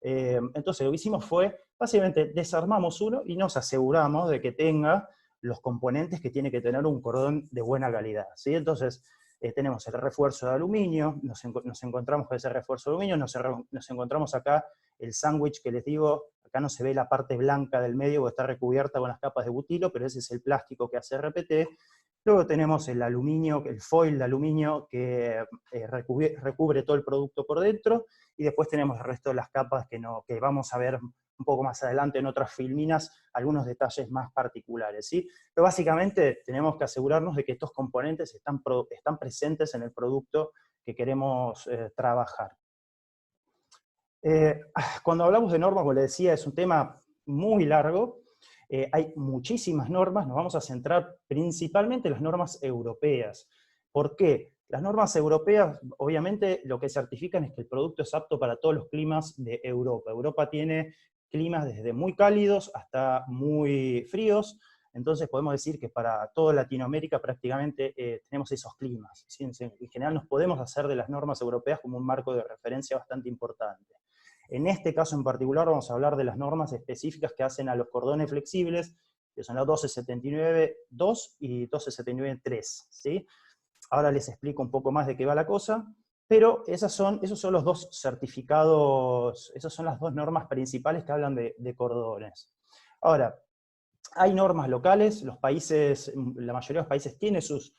Entonces lo que hicimos fue, básicamente desarmamos uno y nos aseguramos de que tenga los componentes que tiene que tener un cordón de buena calidad, ¿sí? Entonces, tenemos el refuerzo de aluminio, nos encontramos con ese refuerzo de aluminio, nos encontramos acá el sándwich que les digo, acá no se ve la parte blanca del medio porque está recubierta con las capas de butilo, pero ese es el plástico que hace RPT. Luego tenemos el aluminio, el foil de aluminio que recubre todo el producto por dentro, y después tenemos el resto de las capas que vamos a ver un poco más adelante en otras filminas, algunos detalles más particulares, ¿sí? Pero básicamente tenemos que asegurarnos de que estos componentes están presentes en el producto que queremos trabajar. Cuando hablamos de normas, como les decía, es un tema muy largo, hay muchísimas normas, nos vamos a centrar principalmente en las normas europeas. ¿Por qué? Las normas europeas, obviamente, lo que certifican es que el producto es apto para todos los climas de Europa. Europa tiene climas desde muy cálidos hasta muy fríos, entonces podemos decir que para toda Latinoamérica prácticamente tenemos esos climas. ¿Sí? En general nos podemos hacer de las normas europeas como un marco de referencia bastante importante. En este caso en particular vamos a hablar de las normas específicas que hacen a los cordones flexibles, que son la 1279-2 y 1279-3, ¿sí? Ahora les explico un poco más de qué va la cosa, pero esos son los 2 certificados, esas son las 2 normas principales que hablan de cordones. Ahora, hay normas locales, la mayoría de los países tienen sus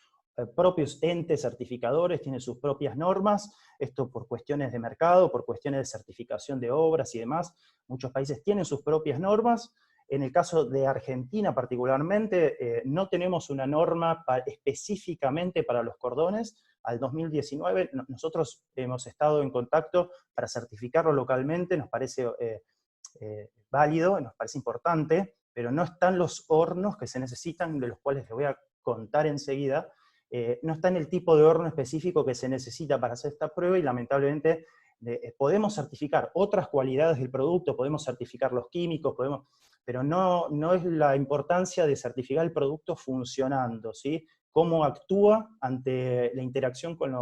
propios entes certificadores, tienen sus propias normas, esto por cuestiones de mercado, por cuestiones de certificación de obras y demás, muchos países tienen sus propias normas. En el caso de Argentina particularmente, no tenemos una norma específicamente para los cordones. Al 2019 nosotros hemos estado en contacto para certificarlo localmente, nos parece válido, nos parece importante, pero no están los hornos que se necesitan, de los cuales les voy a contar enseguida. No está en el tipo de horno específico que se necesita para hacer esta prueba y lamentablemente podemos certificar otras cualidades del producto, podemos certificar los químicos, pero no es la importancia de certificar el producto funcionando, ¿sí? Cómo actúa ante la interacción con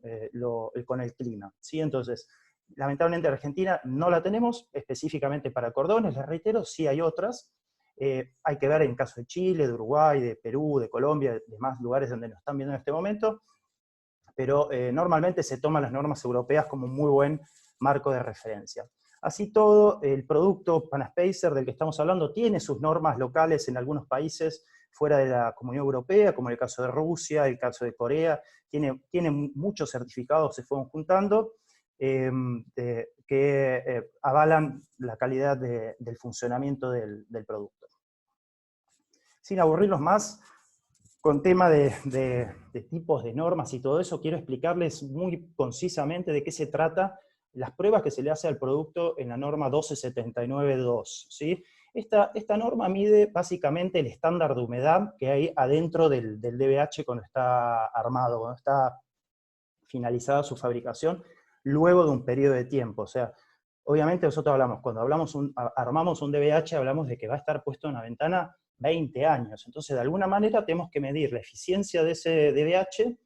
el clima, ¿sí? Entonces, lamentablemente en Argentina no la tenemos específicamente para cordones, les reitero, sí hay otras. Hay que ver en caso de Chile, de Uruguay, de Perú, de Colombia, de más lugares donde nos están viendo en este momento, pero normalmente se toman las normas europeas como un muy buen marco de referencia. Así todo, el producto PanSpacer del que estamos hablando tiene sus normas locales en algunos países fuera de la Comunidad Europea, como el caso de Rusia, el caso de Corea, tiene muchos certificados, se fueron juntando, que avalan la calidad del funcionamiento del producto. Sin aburrirlos más, con tema de tipos de normas y todo eso, quiero explicarles muy concisamente de qué se trata las pruebas que se le hace al producto en la norma 12792, ¿sí? Esta norma mide básicamente el estándar de humedad que hay adentro del DBH cuando está armado, cuando está finalizada su fabricación, luego de un periodo de tiempo. O sea, obviamente nosotros cuando armamos un DBH, hablamos de que va a estar puesto en una ventana 20 años. Entonces, de alguna manera tenemos que medir la eficiencia de ese DBH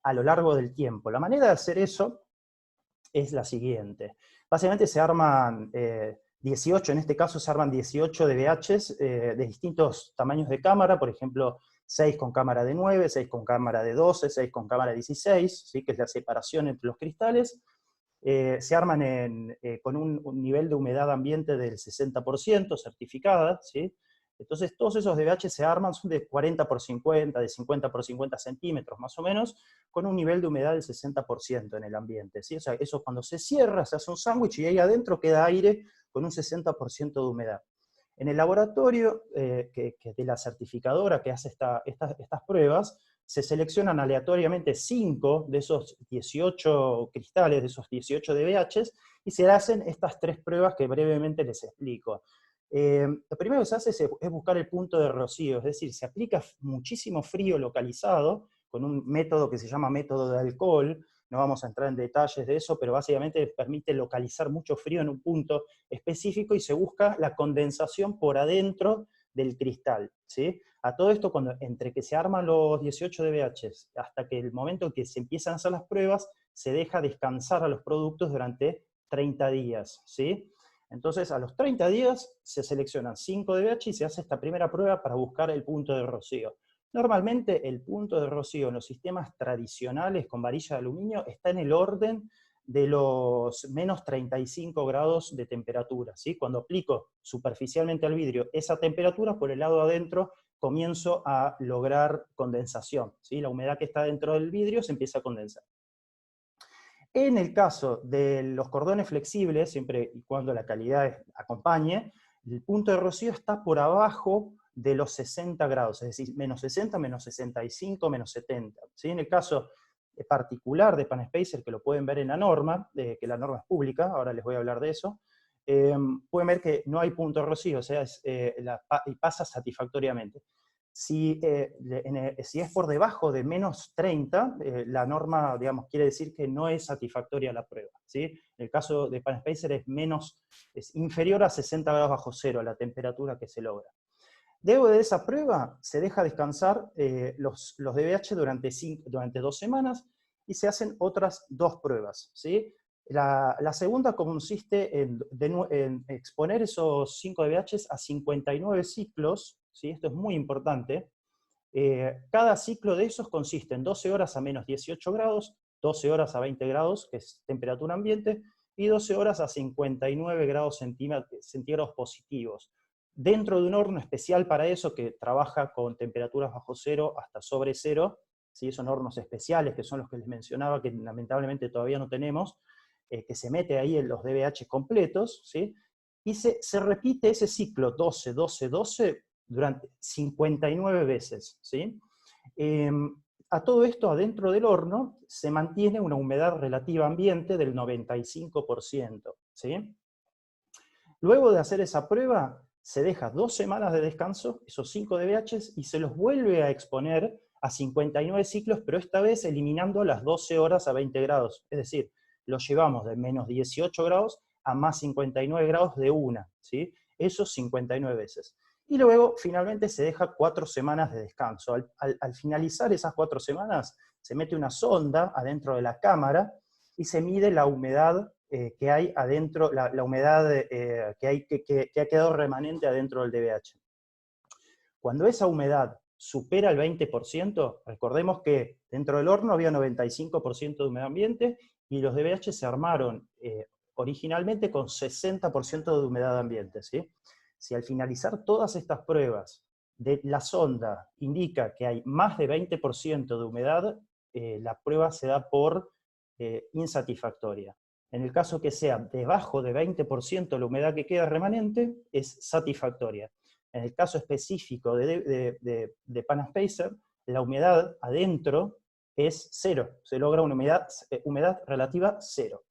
a lo largo del tiempo. La manera de hacer eso es la siguiente. Básicamente se arman 18, en este caso se arman 18 DBHs de distintos tamaños de cámara, por ejemplo, 6 con cámara de 9, 6 con cámara de 12, 6 con cámara de 16, ¿sí? Que es la separación entre los cristales. Se arman con un nivel de humedad ambiente del 60% certificada, ¿sí? Entonces todos esos DBH se arman, son de 40 por 50, de 50 por 50 centímetros más o menos, con un nivel de humedad del 60% en el ambiente, ¿sí? O sea, eso cuando se cierra, se hace un sándwich y ahí adentro queda aire con un 60% de humedad. En el laboratorio de la certificadora que hace estas pruebas, se seleccionan aleatoriamente 5 de esos 18 cristales, de esos 18 DBHs, y se hacen estas 3 pruebas que brevemente les explico. Lo primero que se hace es buscar el punto de rocío, es decir, se aplica muchísimo frío localizado, con un método que se llama método de alcohol. No vamos a entrar en detalles de eso, pero básicamente permite localizar mucho frío en un punto específico y se busca la condensación por adentro del cristal, ¿sí? A todo esto, entre que se arman los 18 DBHs hasta que el momento en que se empiezan a hacer las pruebas, se deja descansar a los productos durante 30 días, ¿sí? Entonces, a los 30 días se seleccionan 5 DBH y se hace esta primera prueba para buscar el punto de rocío. Normalmente el punto de rocío en los sistemas tradicionales con varilla de aluminio está en el orden de los menos 35 grados de temperatura, ¿sí? Cuando aplico superficialmente al vidrio esa temperatura, por el lado adentro comienzo a lograr condensación, ¿sí? La humedad que está dentro del vidrio se empieza a condensar. En el caso de los cordones flexibles, siempre y cuando la calidad acompañe, el punto de rocío está por abajo de los 60 grados, es decir, menos 60, menos 65, menos 70. ¿Sí? En el caso particular de PanSpacer, que lo pueden ver en la norma, que la norma es pública, ahora les voy a hablar de eso, pueden ver que no hay punto de rocío, o sea, y pasa satisfactoriamente. Si es por debajo de menos 30, la norma, digamos, quiere decir que no es satisfactoria la prueba, ¿sí? En el caso de PanSpacer es inferior a 60 grados bajo cero la temperatura que se logra. Luego de esa prueba, se deja descansar los DBH durante 2 semanas y se hacen otras 2 pruebas, ¿sí? La segunda consiste en exponer esos 5 DBHs a 59 ciclos, ¿sí? Esto es muy importante. Cada ciclo de esos consiste en 12 horas a menos 18 grados, 12 horas a 20 grados, que es temperatura ambiente, y 12 horas a 59 grados centígrados positivos. Dentro de un horno especial para eso, que trabaja con temperaturas bajo cero hasta sobre cero, ¿sí? Son hornos especiales, que son los que les mencionaba, que lamentablemente todavía no tenemos, que se mete ahí en los DBH completos, ¿sí? Y se repite ese ciclo 12, 12, 12 durante 59 veces, ¿sí? A todo esto, adentro del horno, se mantiene una humedad relativa ambiente del 95%, ¿sí? Luego de hacer esa prueba, se deja 2 semanas de descanso, esos 5 DBHs, y se los vuelve a exponer a 59 ciclos, pero esta vez eliminando las 12 horas a 20 grados. Es decir, los llevamos de menos 18 grados a más 59 grados de una, ¿sí? Esos 59 veces. Y luego, finalmente, se deja 4 semanas de descanso. Al finalizar esas 4 semanas, se mete una sonda adentro de la cámara y se mide la humedad que hay adentro, la humedad que ha quedado remanente adentro del DBH. Cuando esa humedad supera el 20%, recordemos que dentro del horno había 95% de humedad ambiente y los DBH se armaron originalmente con 60% de humedad ambiente, ¿sí? Si al finalizar todas estas pruebas de la sonda indica que hay más de 20% de humedad, la prueba se da por insatisfactoria. En el caso que sea debajo de 20% la humedad que queda remanente, es satisfactoria. En el caso específico de PanSpacer, la humedad adentro es 0. Se logra una humedad relativa 0.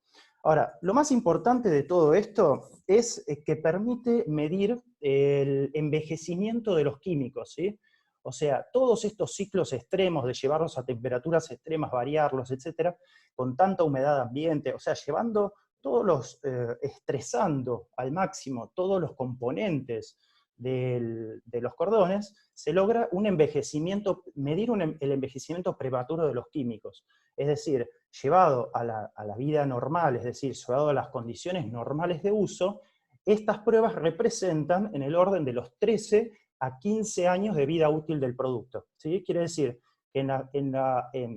Ahora, lo más importante de todo esto es que permite medir el envejecimiento de los químicos, ¿sí? O sea, todos estos ciclos extremos de llevarlos a temperaturas extremas, variarlos, etcétera, con tanta humedad ambiente, o sea, llevando todos los, estresando al máximo todos los componentes de los cordones, se logra un envejecimiento, medir el envejecimiento prematuro de los químicos. Es decir, llevado a la vida normal, es decir, llevado a las condiciones normales de uso, estas pruebas representan en el orden de los 13 a 15 años de vida útil del producto, ¿sí? Quiere decir que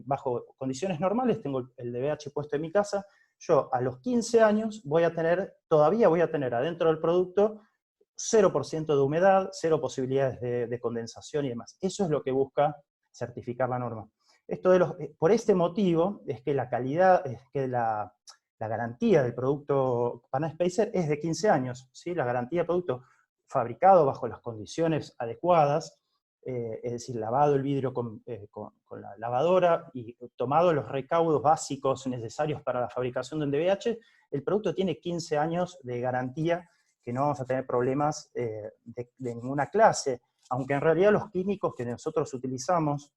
bajo condiciones normales, tengo el DBH puesto en mi casa, yo a los 15 años todavía voy a tener adentro del producto 0% de humedad, 0 posibilidades de condensación y demás. Eso es lo que busca certificar la norma. Por este motivo es que la calidad, es que la garantía del producto PanSpacer es de 15 años, ¿sí? La garantía del producto fabricado bajo las condiciones adecuadas, es decir, lavado el vidrio con la lavadora y tomado los recaudos básicos necesarios para la fabricación del DBH, el producto tiene 15 años de garantía, que no vamos a tener problemas de ninguna clase, aunque en realidad los químicos que nosotros utilizamos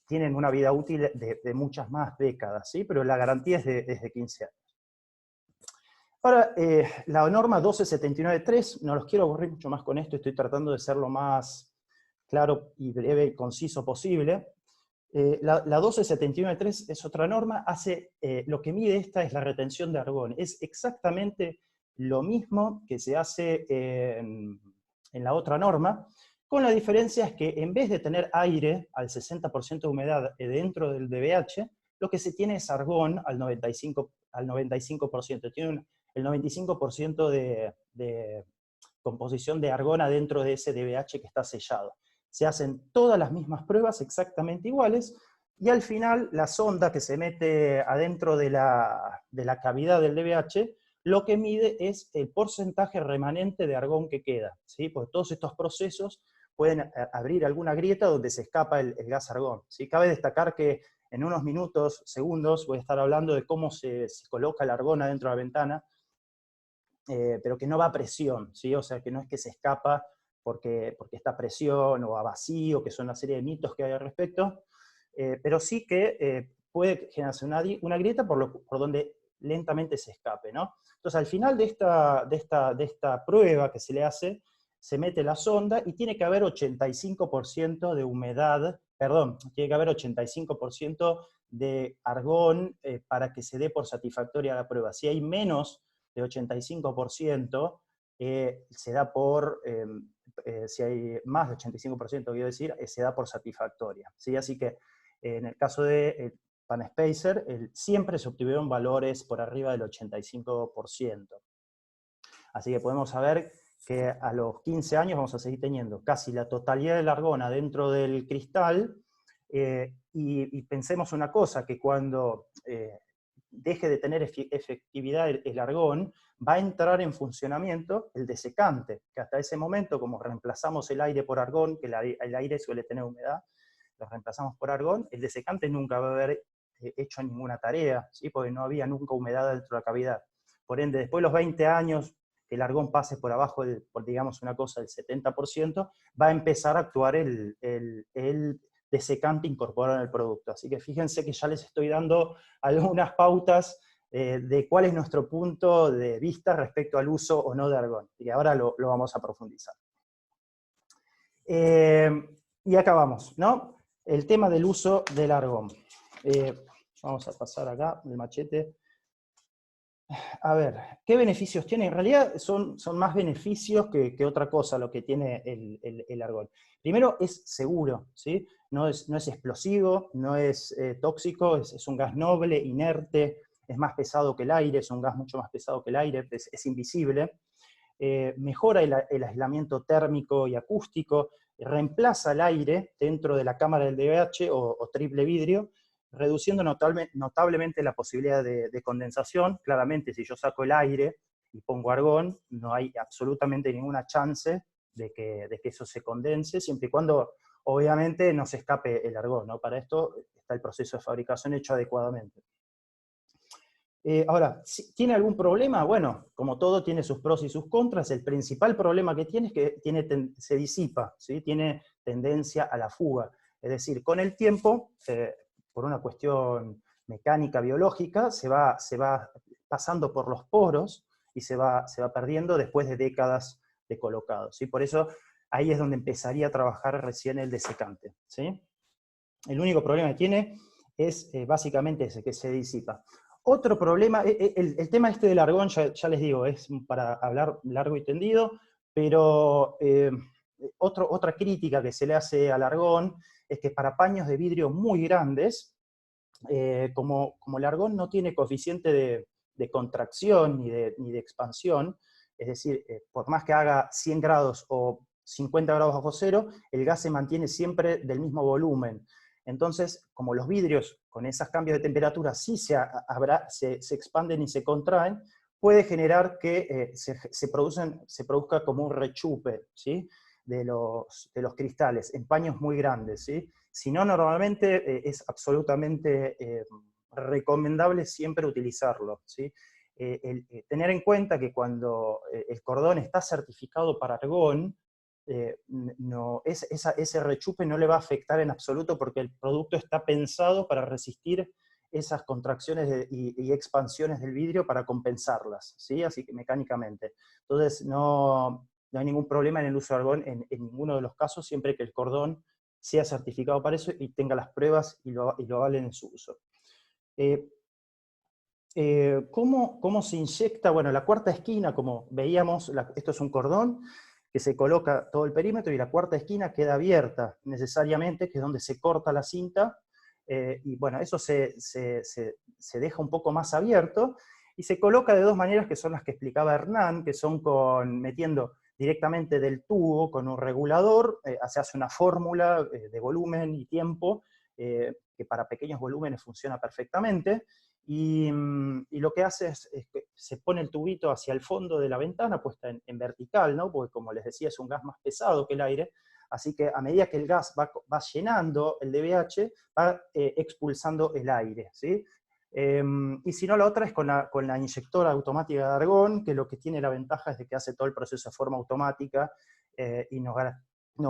tienen una vida útil de muchas más décadas, ¿sí? Pero la garantía es de 15 años. Ahora, la norma 12793, no los quiero aburrir mucho más con esto, estoy tratando de ser lo más claro y breve y conciso posible. La 12793 es otra norma, lo que mide esta es la retención de argón. Es exactamente lo mismo que se hace en la otra norma, con la diferencia es que en vez de tener aire al 60% de humedad dentro del DBH, lo que se tiene es argón al 95%. Tiene el 95% de composición de argón adentro de ese DBH que está sellado. Se hacen todas las mismas pruebas exactamente iguales, y al final la sonda que se mete adentro de la cavidad del DBH, lo que mide es el porcentaje remanente de argón que queda, ¿sí? Porque todos estos procesos pueden abrir alguna grieta donde se escapa el gas argón, ¿sí? Cabe destacar que en unos minutos, segundos, voy a estar hablando de cómo se coloca el argón adentro de la ventana, pero que no va a presión, ¿sí? O sea, que no es que se escapa porque está a presión o a vacío, que son una serie de mitos que hay al respecto, pero sí que puede generarse una grieta por donde lentamente se escape, ¿no? Entonces, al final de esta prueba que se le hace, se mete la sonda y tiene que haber 85% de humedad, perdón, tiene que haber 85% de argón para que se dé por satisfactoria la prueba. Si hay menos de 85%, se da por, si hay más de 85%, quiero decir, se da por satisfactoria, ¿sí? Así que en el caso de PanSpacer, siempre se obtuvieron valores por arriba del 85%. Así que podemos saber que a los 15 años vamos a seguir teniendo casi la totalidad del argón dentro del cristal, y pensemos una cosa, que cuando deje de tener efectividad el argón, va a entrar en funcionamiento el desecante, que hasta ese momento, como reemplazamos el aire por argón, que el aire suele tener humedad, lo reemplazamos por argón, el desecante nunca va a haber hecho ninguna tarea, ¿sí? Porque no había nunca humedad dentro de la cavidad. Por ende, después de los 20 años, que el argón pase por abajo, por digamos una cosa, del 70%, va a empezar a actuar el desecante incorporado en el producto. Así que fíjense que ya les estoy dando algunas pautas de cuál es nuestro punto de vista respecto al uso o no de argón. Y ahora lo vamos a profundizar. Y acabamos, ¿no? El tema del uso del argón. Vamos a pasar acá el machete. A ver, ¿qué beneficios tiene? En realidad son más beneficios que otra cosa lo que tiene el argón. Primero, es seguro, ¿sí? No es explosivo, no es tóxico, es un gas noble, inerte, es más pesado que el aire, es un gas mucho más pesado que el aire, es invisible. Mejora el aislamiento térmico y acústico, reemplaza el aire dentro de la cámara del DVH o triple vidrio, reduciendo notablemente la posibilidad de condensación. Claramente, si yo saco el aire y pongo argón, no hay absolutamente ninguna chance de que eso se condense, siempre y cuando, obviamente, no se escape el argón, ¿no? Para esto está el proceso de fabricación hecho adecuadamente. Ahora, ¿tiene algún problema? Bueno, como todo tiene sus pros y sus contras. El principal problema que tiene es que se disipa, ¿sí? Tiene tendencia a la fuga. Es decir, con el tiempo, por una cuestión mecánica, biológica, se va pasando por los poros y se va perdiendo después de décadas de colocado, ¿sí? Por eso ahí es donde empezaría a trabajar recién el desecante, ¿sí? El único problema que tiene es básicamente ese, que se disipa. Otro problema, el tema este del argón, ya les digo, es para hablar largo y tendido, pero otra crítica que se le hace al argón es que para paños de vidrio muy grandes, como el argón no tiene coeficiente de contracción ni de expansión, es decir, por más que haga 100 grados o 50 grados bajo cero, el gas se mantiene siempre del mismo volumen. Entonces, como los vidrios con esos cambios de temperatura sí se expanden y se contraen, puede generar que se produzca como un rechupe, ¿sí? de los cristales en paños muy grandes, ¿sí? Si no, normalmente es absolutamente recomendable siempre utilizarlo, ¿sí? Tener en cuenta que cuando el cordón está certificado para argón, ese rechupe no le va a afectar en absoluto porque el producto está pensado para resistir esas contracciones y expansiones del vidrio para compensarlas, ¿sí? Así que mecánicamente. Entonces no hay ningún problema en el uso de argón en ninguno de los casos, siempre que el cordón sea certificado para eso y tenga las pruebas y lo avalen en su uso. ¿Cómo se inyecta? Bueno, la cuarta esquina, como veíamos, esto es un cordón que se coloca todo el perímetro y la cuarta esquina queda abierta necesariamente, que es donde se corta la cinta, y bueno, eso se deja un poco más abierto, y se coloca de dos maneras que son las que explicaba Hernán, que son metiendo directamente del tubo con un regulador, se hace una fórmula de volumen y tiempo, que para pequeños volúmenes funciona perfectamente, y lo que hace es que se pone el tubito hacia el fondo de la ventana, puesta en vertical, ¿no? Porque como les decía, es un gas más pesado que el aire, así que a medida que el gas va llenando el DVH, va expulsando el aire, ¿sí? Y si no, la otra es con la inyectora automática de argón, que lo que tiene la ventaja es de que hace todo el proceso de forma automática y nos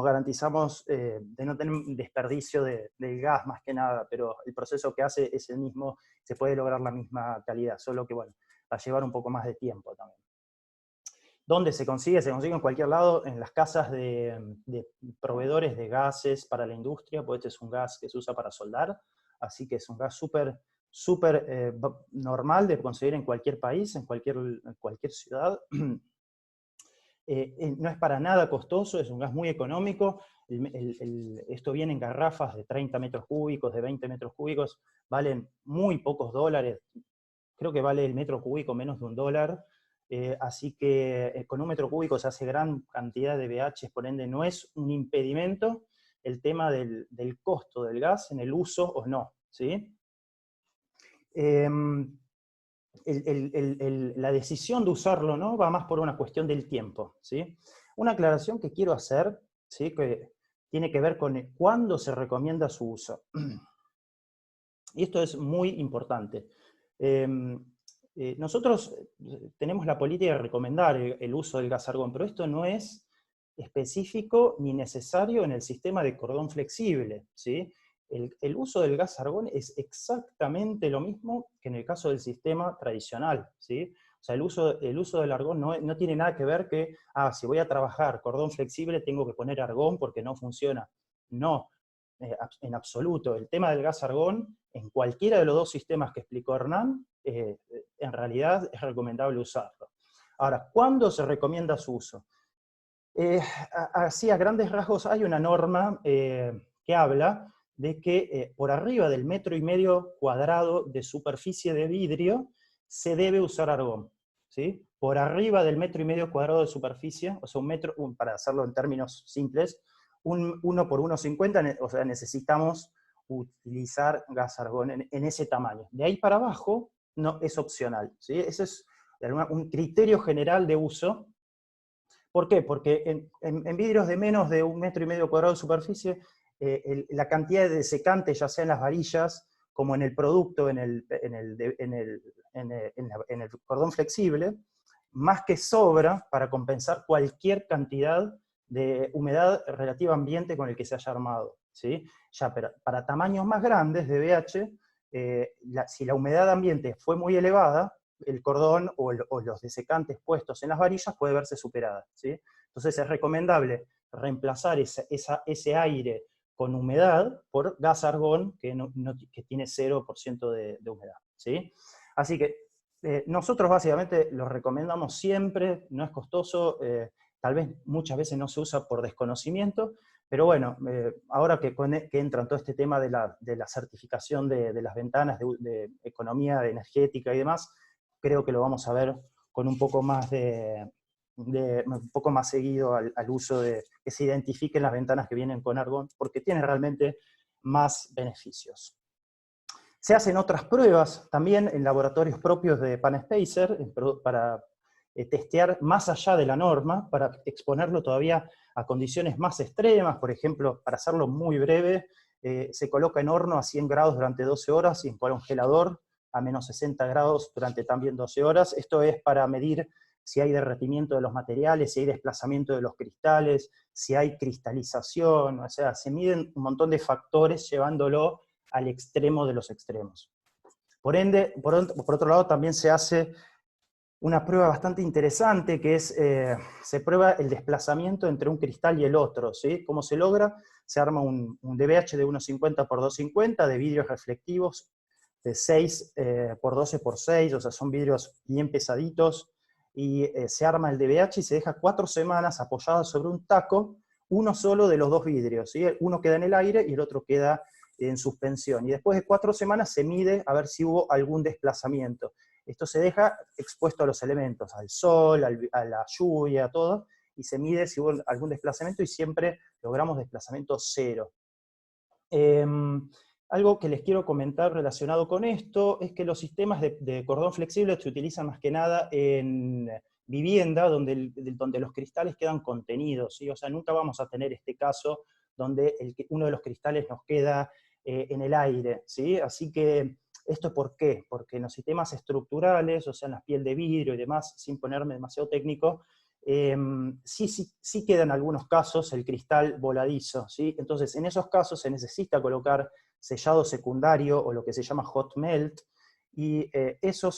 garantizamos de no tener un desperdicio del gas más que nada, pero el proceso que hace es el mismo, se puede lograr la misma calidad, solo que bueno, va a llevar un poco más de tiempo también. ¿Dónde se consigue? Se consigue en cualquier lado, en las casas de proveedores de gases para la industria, porque este es un gas que se usa para soldar, así que es un gas súper normal de conseguir en cualquier país, en cualquier ciudad. No es para nada costoso, es un gas muy económico. Esto viene en garrafas de 30 metros cúbicos, de 20 metros cúbicos, valen muy pocos dólares. Creo que vale el metro cúbico menos de $1. Así que con un metro cúbico se hace gran cantidad de VH, por ende no es un impedimento el tema del costo del gas en el uso o no, ¿sí? la decisión de usarlo no va más por una cuestión del tiempo, ¿sí? Una aclaración que quiero hacer, ¿sí? Que tiene que ver con cuándo se recomienda su uso. Y esto es muy importante. Nosotros tenemos la política de recomendar el uso del gas argón, pero esto no es específico ni necesario en el sistema de cordón flexible, ¿sí? El uso del gas argón es exactamente lo mismo que en el caso del sistema tradicional, ¿sí? O sea, el uso del argón no tiene nada que ver que, si voy a trabajar cordón flexible tengo que poner argón porque no funciona. No, en absoluto. El tema del gas argón, en cualquiera de los dos sistemas que explicó Hernán, en realidad es recomendable usarlo. Ahora, ¿cuándo se recomienda su uso? Así a grandes rasgos hay una norma que habla de que por arriba del 1,5 metros cuadrado de superficie de vidrio se debe usar argón, ¿sí? Por arriba del 1,5 metros cuadrado de superficie, o sea, para hacerlo en términos simples, 1 por 1,50, o sea, necesitamos utilizar gas argón en ese tamaño. De ahí para abajo no, es opcional, ¿sí? Ese es un criterio general de uso. ¿Por qué? Porque en vidrios de menos de 1,5 metros cuadrado de superficie, la cantidad de desecante, ya sea en las varillas, como en el producto, en el cordón flexible, más que sobra para compensar cualquier cantidad de humedad relativa ambiente con el que se haya armado, ¿sí? Ya para tamaños más grandes de VH, si la humedad ambiente fue muy elevada, el cordón o los desecantes puestos en las varillas puede verse superada, ¿sí? Entonces es recomendable reemplazar ese aire con humedad por gas argón que tiene 0% de humedad, ¿sí? Así que nosotros básicamente lo recomendamos siempre, no es costoso, tal vez muchas veces no se usa por desconocimiento, pero bueno, ahora que entra en todo este tema de la certificación de las ventanas de economía energética y demás, creo que lo vamos a ver con un poco más un poco más seguido al uso de que se identifiquen las ventanas que vienen con argón, porque tiene realmente más beneficios. Se hacen otras pruebas también en laboratorios propios de PanSpacer para testear más allá de la norma, para exponerlo todavía a condiciones más extremas. Por ejemplo, para hacerlo muy breve, se coloca en horno a 100 grados durante 12 horas y en congelador a menos 60 grados durante también 12 horas. Esto es para medir si hay derretimiento de los materiales, si hay desplazamiento de los cristales, si hay cristalización, o sea, se miden un montón de factores llevándolo al extremo de los extremos. Por ende, por otro lado, también se hace una prueba bastante interesante, que es, se prueba el desplazamiento entre un cristal y el otro, ¿sí? ¿Cómo se logra? Se arma un DVH de 1,50 por 2,50 de vidrios reflectivos de 6 por 12 por 6, o sea, son vidrios bien pesaditos, y se arma el DVH y se deja 4 semanas apoyado sobre un taco, uno solo de los dos vidrios, ¿sí? Uno queda en el aire y el otro queda en suspensión. Y después de 4 semanas se mide a ver si hubo algún desplazamiento. Esto se deja expuesto a los elementos, al sol, a la lluvia, a todo, y se mide si hubo algún desplazamiento y siempre logramos desplazamiento cero. Algo que les quiero comentar relacionado con esto es que los sistemas de cordón flexible se utilizan más que nada en vivienda donde los cristales quedan contenidos, ¿sí? O sea, nunca vamos a tener este caso donde uno de los cristales nos queda en el aire, ¿sí? Así que, ¿esto por qué? Porque en los sistemas estructurales, o sea, en la piel de vidrio y demás, sin ponerme demasiado técnico, sí quedan algunos casos el cristal voladizo, ¿sí? Entonces, en esos casos se necesita colocar sellado secundario o lo que se llama hot melt, y eso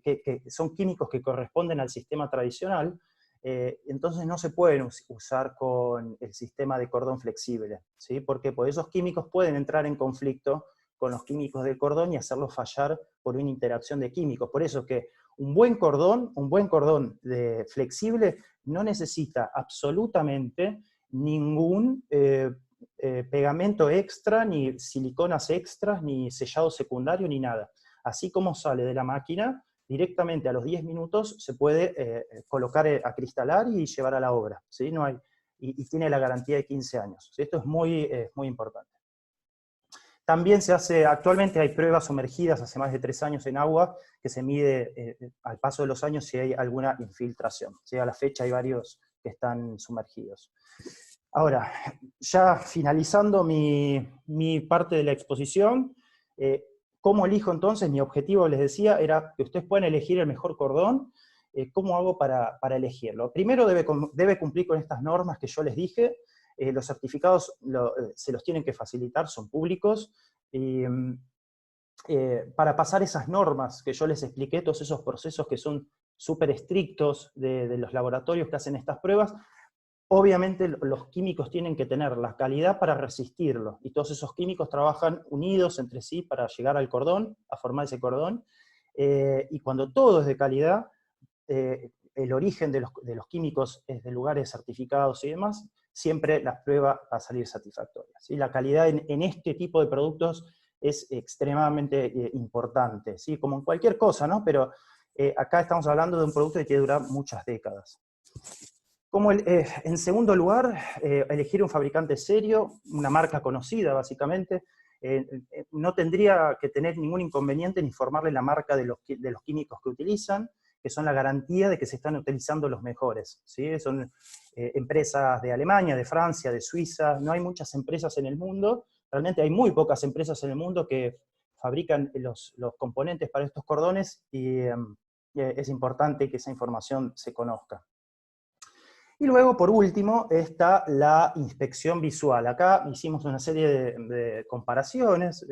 que son químicos que corresponden al sistema tradicional, entonces no se pueden usar con el sistema de cordón flexible, ¿sí? Porque esos químicos pueden entrar en conflicto con los químicos del cordón y hacerlos fallar por una interacción de químicos. Por eso es que un buen cordón flexible no necesita absolutamente ningún pegamento extra, ni siliconas extras, ni sellado secundario, ni nada. Así como sale de la máquina, directamente a los 10 minutos se puede colocar a cristalar y llevar a la obra, ¿sí? Y tiene la garantía de 15 años. ¿Sí? Esto es muy importante. También se hace, actualmente hay pruebas sumergidas hace más de 3 años en agua, que se mide al paso de los años si hay alguna infiltración. ¿Sí? A la fecha hay varios que están sumergidos. Ahora, ya finalizando mi parte de la exposición, ¿cómo elijo entonces? Mi objetivo, les decía, era que ustedes puedan elegir el mejor cordón. ¿Cómo hago para elegirlo? Primero debe cumplir con estas normas que yo les dije. Los certificados se los tienen que facilitar, son públicos. Para pasar esas normas que yo les expliqué, todos esos procesos que son súper estrictos de los laboratorios que hacen estas pruebas, obviamente los químicos tienen que tener la calidad para resistirlo, y todos esos químicos trabajan unidos entre sí para llegar al cordón, a formar ese cordón, y cuando todo es de calidad, el origen de los químicos es de lugares certificados y demás, siempre la prueba va a salir satisfactoria. ¿Sí? La calidad en este tipo de productos es extremadamente importante, ¿sí? Como en cualquier cosa, ¿no? Pero acá estamos hablando de un producto que dura muchas décadas. En segundo lugar, elegir un fabricante serio, una marca conocida básicamente. No tendría que tener ningún inconveniente en informarle la marca de los químicos que utilizan, que son la garantía de que se están utilizando los mejores. ¿Sí? Son empresas de Alemania, de Francia, de Suiza. No hay muchas empresas en el mundo, realmente hay muy pocas empresas en el mundo que fabrican los componentes para estos cordones, y es importante que esa información se conozca. Y luego, por último, está la inspección visual. Acá hicimos una serie de comparaciones,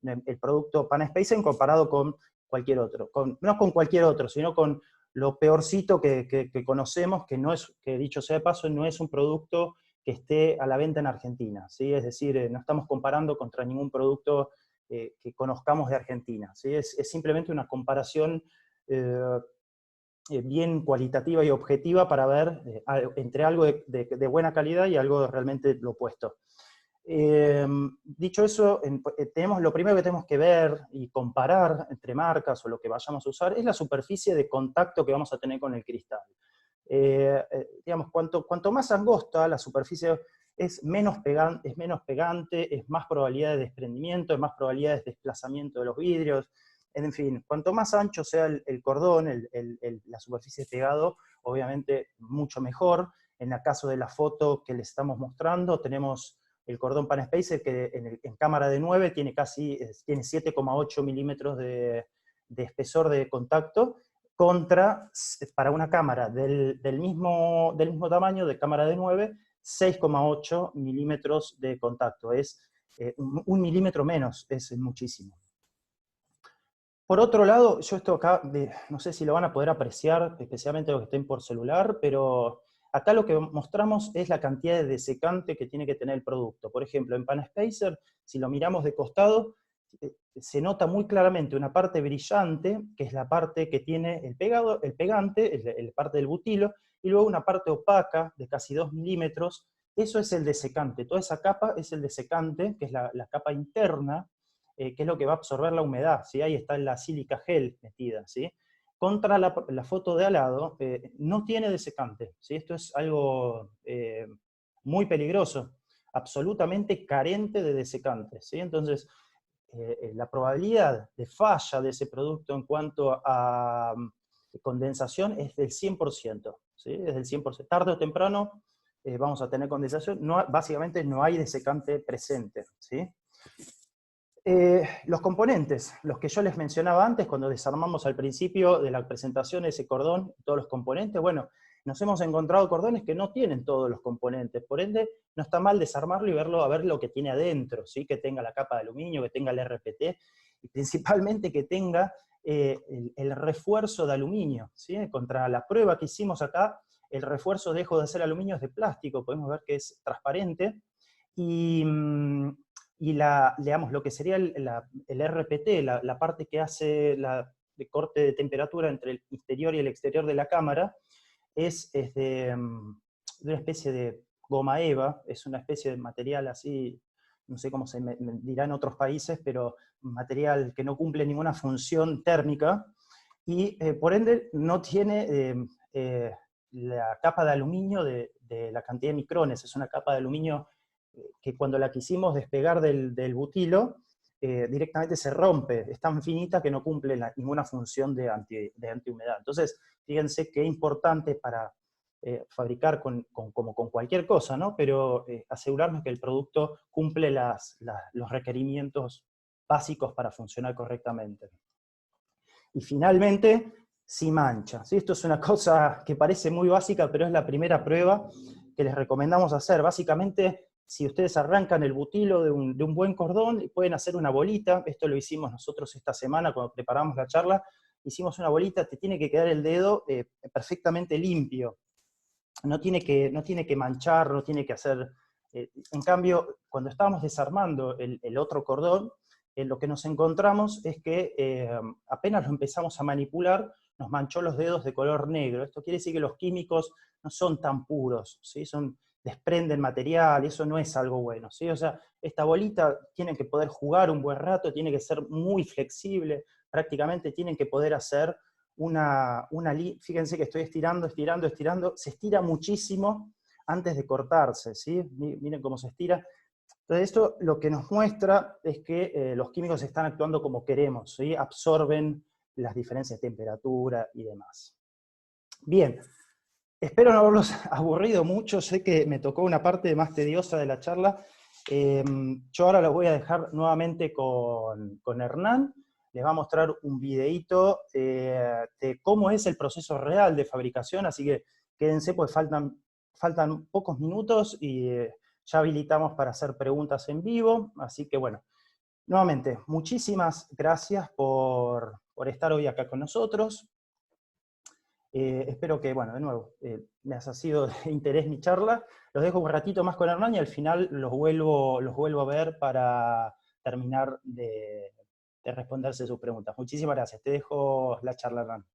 el producto PanSpacer comparado con cualquier otro. No con cualquier otro, sino con lo peorcito que conocemos, que dicho sea de paso, no es un producto que esté a la venta en Argentina, ¿sí? Es decir, no estamos comparando contra ningún producto que conozcamos de Argentina, ¿sí? Es simplemente una comparación bien cualitativa y objetiva para ver entre algo de buena calidad y algo realmente lo opuesto. Dicho eso, lo primero que tenemos que ver y comparar entre marcas o lo que vayamos a usar es la superficie de contacto que vamos a tener con el cristal. Digamos, cuanto más angosta la superficie es menos pegante, es más probabilidad de desprendimiento, es más probabilidad de desplazamiento de los vidrios. En fin, cuanto más ancho sea el cordón, la superficie de pegado, obviamente mucho mejor. En el caso de la foto que les estamos mostrando, tenemos el cordón PanSpacer que en cámara de 9 tiene 7,8 milímetros de espesor de contacto, para una cámara del mismo tamaño, de cámara de 9, 6,8 milímetros de contacto. Es un milímetro menos, es muchísimo. Por otro lado, yo esto acá, no sé si lo van a poder apreciar, especialmente los que estén por celular, pero acá lo que mostramos es la cantidad de desecante que tiene que tener el producto. Por ejemplo, en PanSpacer, si lo miramos de costado, se nota muy claramente una parte brillante, que es la parte que tiene el pegante, la parte del butilo, y luego una parte opaca de casi 2 milímetros. Eso es el desecante. Toda esa capa es el desecante, que es la capa interna, que es lo que va a absorber la humedad, ¿sí? Ahí está la sílica gel metida, ¿sí? Contra la foto de al lado, no tiene desecante, ¿sí? Esto es algo muy peligroso, absolutamente carente de desecante, ¿sí? Entonces, la probabilidad de falla de ese producto en cuanto a condensación es del 100%, ¿sí? Es del 100%. Tarde o temprano vamos a tener condensación, básicamente no hay desecante presente, ¿sí? Los componentes, los que yo les mencionaba antes, cuando desarmamos al principio de la presentación de ese cordón, todos los componentes, bueno, nos hemos encontrado cordones que no tienen todos los componentes, por ende, no está mal desarmarlo y a ver lo que tiene adentro, ¿sí? Que tenga la capa de aluminio, que tenga el RPT, y principalmente que tenga el refuerzo de aluminio, ¿sí? Contra la prueba que hicimos acá, el refuerzo, dejo de ser aluminio, es de plástico, podemos ver que es transparente, y digamos, lo que sería el RPT, la parte que hace de corte de temperatura entre el interior y el exterior de la cámara, es de una especie de goma eva, es una especie de material así, no sé cómo se me dirá en otros países, pero material que no cumple ninguna función térmica, y por ende no tiene la capa de aluminio de la cantidad de micrones, es una capa de aluminio que cuando la quisimos despegar del butilo, directamente se rompe, es tan finita que no cumple ninguna función de antihumedad. Entonces, fíjense qué importante para fabricar como con cualquier cosa, ¿no? Pero asegurarnos que el producto cumple los requerimientos básicos para funcionar correctamente. Y finalmente, si mancha. ¿Sí? Esto es una cosa que parece muy básica, pero es la primera prueba que les recomendamos hacer. Básicamente, si ustedes arrancan el butilo de un buen cordón, pueden hacer una bolita. Esto lo hicimos nosotros esta semana cuando preparamos la charla. Hicimos una bolita, te tiene que quedar el dedo perfectamente limpio. No tiene que manchar, no tiene que hacer... en cambio, cuando estábamos desarmando el otro cordón, lo que nos encontramos es que apenas lo empezamos a manipular, nos manchó los dedos de color negro. Esto quiere decir que los químicos no son tan puros, ¿sí? Desprenden material, eso no es algo bueno, ¿sí? O sea, esta bolita tiene que poder jugar un buen rato, tiene que ser muy flexible, prácticamente tienen que poder hacer fíjense que estoy estirando, estirando, estirando, se estira muchísimo antes de cortarse, ¿sí? Miren cómo se estira. Entonces esto lo que nos muestra es que los químicos están actuando como queremos, ¿sí? Absorben las diferencias de temperatura y demás. Bien, espero no haberlos aburrido mucho, sé que me tocó una parte más tediosa de la charla. Yo ahora los voy a dejar nuevamente con Hernán. Les va a mostrar un videíto de cómo es el proceso real de fabricación, así que quédense, pues faltan pocos minutos y ya habilitamos para hacer preguntas en vivo, así que bueno, nuevamente, muchísimas gracias por estar hoy acá con nosotros. Espero que, bueno, de nuevo, les ha sido de interés mi charla. Los dejo un ratito más con Hernán y al final los vuelvo a ver para terminar de responderse sus preguntas. Muchísimas gracias. Te dejo la charla, Hernán.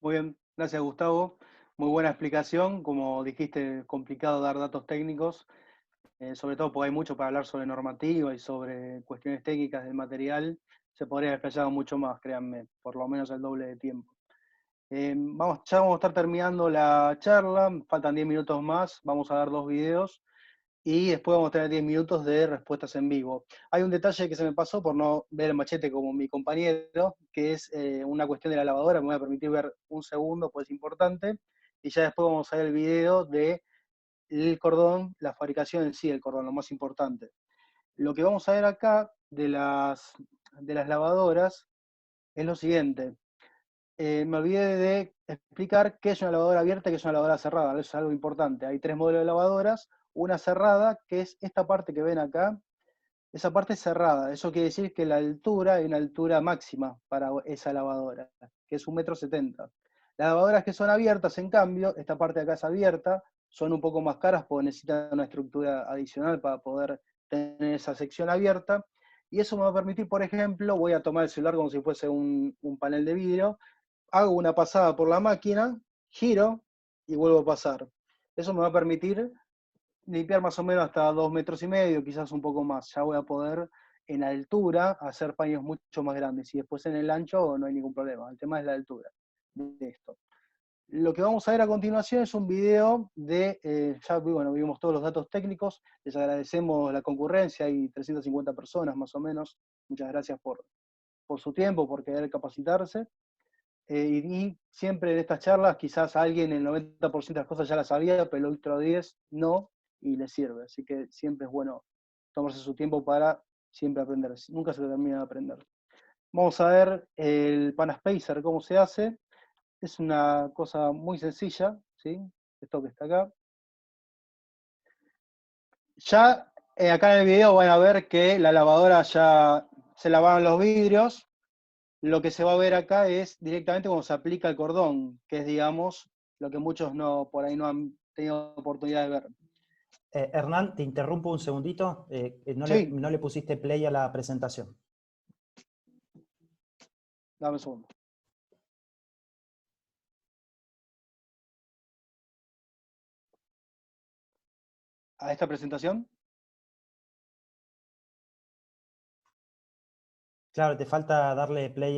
Muy bien, gracias Gustavo. Muy buena explicación. Como dijiste, complicado dar datos técnicos, sobre todo porque hay mucho para hablar sobre normativa y sobre cuestiones técnicas del material. Se podría haber explayado mucho más, créanme, por lo menos el doble de tiempo. Ya vamos a estar terminando la charla, faltan 10 minutos más, vamos a dar 2 videos y después vamos a tener 10 minutos de respuestas en vivo. Hay un detalle que se me pasó por no ver el machete como mi compañero, que es una cuestión de la lavadora, me voy a permitir ver un segundo, pues es importante, y ya después vamos a ver el video de el cordón, la fabricación en sí del cordón, lo más importante. Lo que vamos a ver acá de las lavadoras es lo siguiente. Me olvidé de explicar qué es una lavadora abierta y qué es una lavadora cerrada. Eso es algo importante. Hay 3 modelos de lavadoras. Una cerrada, que es esta parte que ven acá. Esa parte es cerrada. Eso quiere decir que la altura hay una altura máxima para esa lavadora, que es 1,70 m. Las lavadoras que son abiertas, en cambio, esta parte de acá es abierta, son un poco más caras porque necesitan una estructura adicional para poder tener esa sección abierta. Y eso me va a permitir, por ejemplo, voy a tomar el celular como si fuese un panel de vidrio, hago una pasada por la máquina, giro y vuelvo a pasar. Eso me va a permitir limpiar más o menos hasta 2,5 m, quizás un poco más. Ya voy a poder en altura hacer paños mucho más grandes y después en el ancho no hay ningún problema. El tema es la altura de esto. Lo que vamos a ver a continuación es un video de, ya bueno, vimos todos los datos técnicos, les agradecemos la concurrencia, hay 350 personas más o menos. Muchas gracias por su tiempo, por querer capacitarse. Y siempre en estas charlas, quizás alguien el 90% de las cosas ya las sabía, pero el otro 10 no, y le sirve. Así que siempre es bueno tomarse su tiempo para siempre aprender. Nunca se termina de aprender. Vamos a ver el Panaspacer, cómo se hace. Es una cosa muy sencilla, ¿sí? Esto que está acá. Ya acá en el video van a ver que la lavadora ya se lavaron los vidrios. Lo que se va a ver acá es directamente cómo se aplica el cordón, que es, digamos, lo que muchos por ahí no han tenido oportunidad de ver. Hernán, te interrumpo un segundito. Sí, No le pusiste play a la presentación. dame un segundo. ¿A esta presentación? Claro, te falta darle play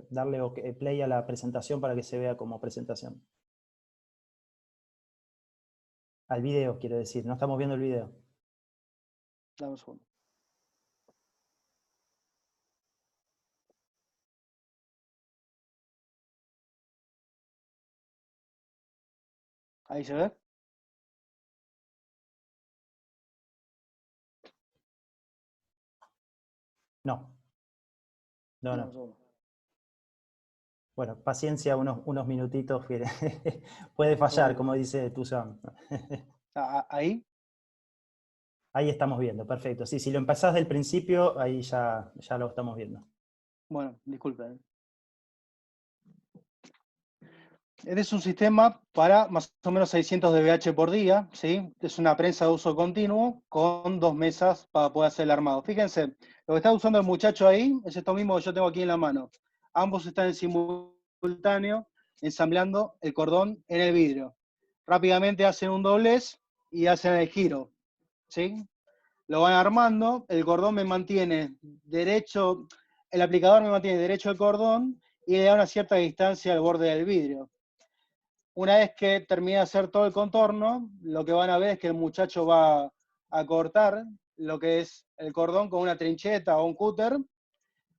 darle play a la presentación para que se vea como presentación. Al video, quiero decir, no estamos viendo el video. Dame un segundo. Ahí se ve. No. No, Dame un no. segundo. Bueno, paciencia, unos minutitos, que puede fallar, como dice Tuzán. Ahí. Ahí estamos viendo, perfecto. Sí, si lo empezás del principio, ahí ya lo estamos viendo. Bueno, disculpen. Este es un sistema para más o menos 600 dBH por día, ¿sí? Es una prensa de uso continuo con 2 mesas para poder hacer el armado. Fíjense, lo que está usando el muchacho ahí es esto mismo que yo tengo aquí en la mano. Ambos están en simultáneo ensamblando el cordón en el vidrio. Rápidamente hacen un doblez y hacen el giro, ¿sí? Lo van armando, el cordón me mantiene derecho, el aplicador me mantiene derecho el cordón y le da una cierta distancia al borde del vidrio. Una vez que termine de hacer todo el contorno, lo que van a ver es que el muchacho va a cortar lo que es el cordón con una trincheta o un cúter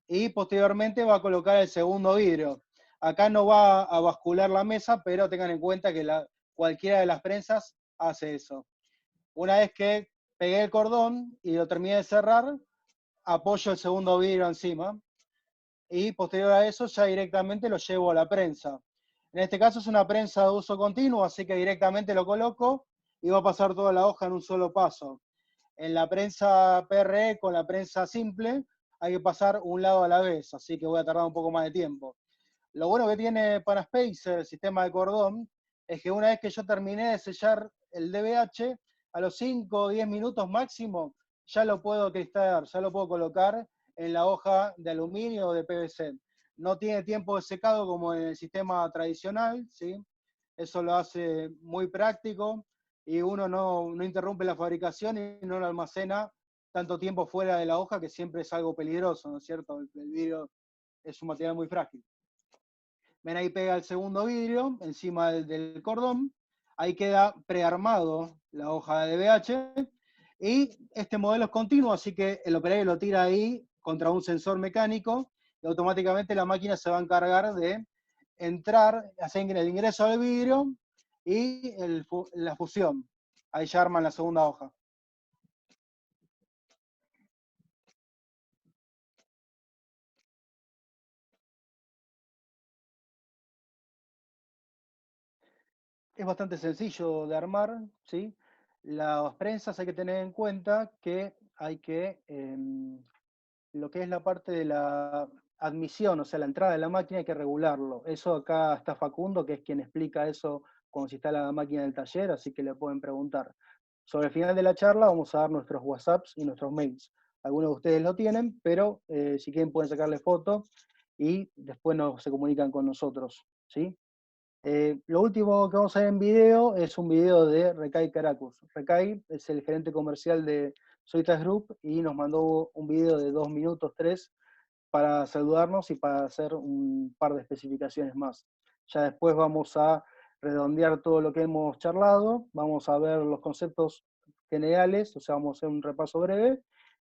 y posteriormente va a colocar el segundo vidrio. Acá no va a bascular la mesa, pero tengan en cuenta que cualquiera de las prensas hace eso. Una vez que pegué el cordón y lo terminé de cerrar, apoyo el segundo vidrio encima y posterior a eso ya directamente lo llevo a la prensa. En este caso es una prensa de uso continuo, así que directamente lo coloco y va a pasar toda la hoja en un solo paso. En la prensa PRE con la prensa simple hay que pasar un lado a la vez, así que voy a tardar un poco más de tiempo. Lo bueno que tiene Panaspacer, el sistema de cordón, es que una vez que yo terminé de sellar el DBH, a los 5 o 10 minutos máximo, ya lo puedo cristallar, ya lo puedo colocar en la hoja de aluminio o de PVC. No tiene tiempo de secado como en el sistema tradicional, ¿sí? Eso lo hace muy práctico y uno no interrumpe la fabricación y no lo almacena tanto tiempo fuera de la hoja, que siempre es algo peligroso, ¿no es cierto? El vidrio es un material muy frágil. Ven, ahí pega el segundo vidrio encima del cordón, ahí queda prearmado la hoja de DBH, y este modelo es continuo, así que el operario lo tira ahí contra un sensor mecánico, y automáticamente la máquina se va a encargar de entrar, hacer el ingreso del vidrio, y la fusión. Ahí ya arman la segunda hoja. Es bastante sencillo de armar, ¿sí? Las prensas hay que tener en cuenta que hay que, lo que es la parte de la admisión, o sea, la entrada de la máquina hay que regularlo. Eso acá está Facundo, que es quien explica eso cuando se instala la máquina en el taller, así que le pueden preguntar. Sobre el final de la charla vamos a dar nuestros WhatsApps y nuestros mails. Algunos de ustedes lo tienen, pero si quieren pueden sacarle foto y después se comunican con nosotros, ¿sí? Lo último que vamos a ver en video es un video de Recai Caracus. Recai es el gerente comercial de Soitas Group y nos mandó un video de 2 minutos, 3, para saludarnos y para hacer un par de especificaciones más. Ya después vamos a redondear todo lo que hemos charlado, vamos a ver los conceptos generales, o sea, vamos a hacer un repaso breve,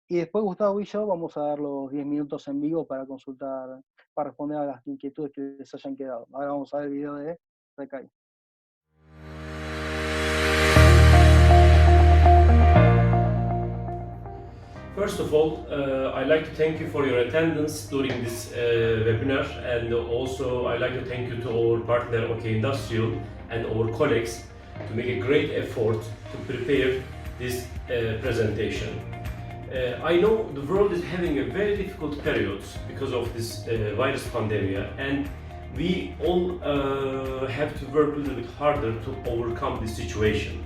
y después Gustavo y yo vamos a dar los 10 minutos en vivo para consultar, para responder a las inquietudes que les hayan quedado. Ahora vamos a ver el video de Recai. First of all, I'd like to thank you for your attendance during this webinar, and also I'd like to thank you to our partner OK Industrial and our colleagues to make a great effort to prepare this presentation. I know the world is having a very difficult period because of this virus pandemic, and we all have to work a little bit harder to overcome this situation.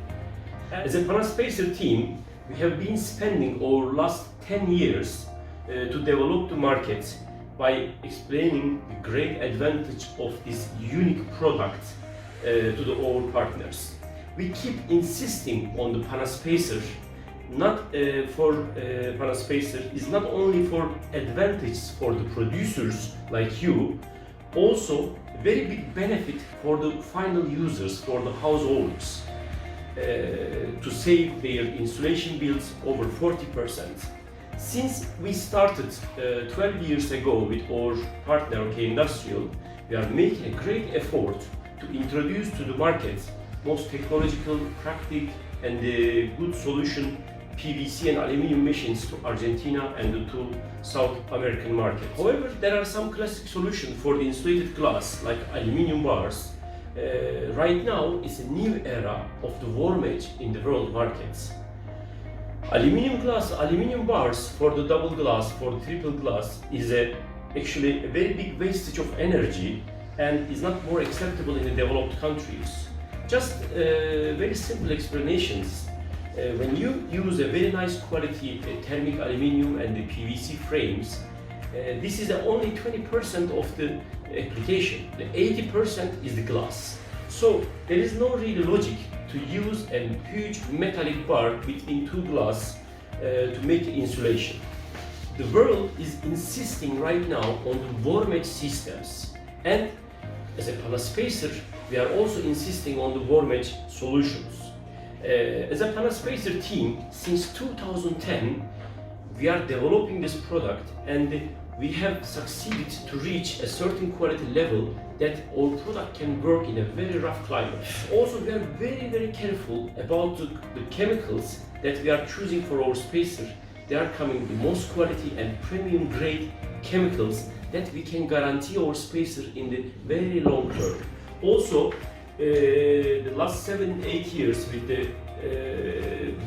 As a Panaspacer team, we have been spending our last 10 years to develop the market by explaining the great advantage of this unique product to our partners. We keep insisting on the Panaspacer, Panaspacer is not only for advantage for the producers like you, also very big benefit for the final users, for the householders. to save their insulation bills over 40%. Since we started 12 years ago with our partner OK Industrial, we are making a great effort to introduce to the market most technological, practical and good solution PVC and aluminum machines to Argentina and to South American market. However, there are some classic solutions for the insulated glass like aluminum bars. Right now is a new era of the warm edge in the world markets. Aluminum bars for the double glass, for the triple glass is actually a very big wastage of energy and is not more acceptable in the developed countries. Just very simple explanations. When you use a very nice quality thermic aluminum and the PVC frames, this is only 20% of the application. The 80% is the glass. So there is no real logic to use a huge metallic bar between two glass to make insulation. The world is insisting right now on the warm edge systems, and as a Panaspacer, we are also insisting on the warm edge solutions. As a Panaspacer team, since 2010, we are developing this product and we have succeeded to reach a certain quality level that our product can work in a very rough climate. Also, we are very, very careful about the chemicals that we are choosing for our spacer. They are coming the most quality and premium grade chemicals that we can guarantee our spacer in the very long term. Also, the last 7-8 years with the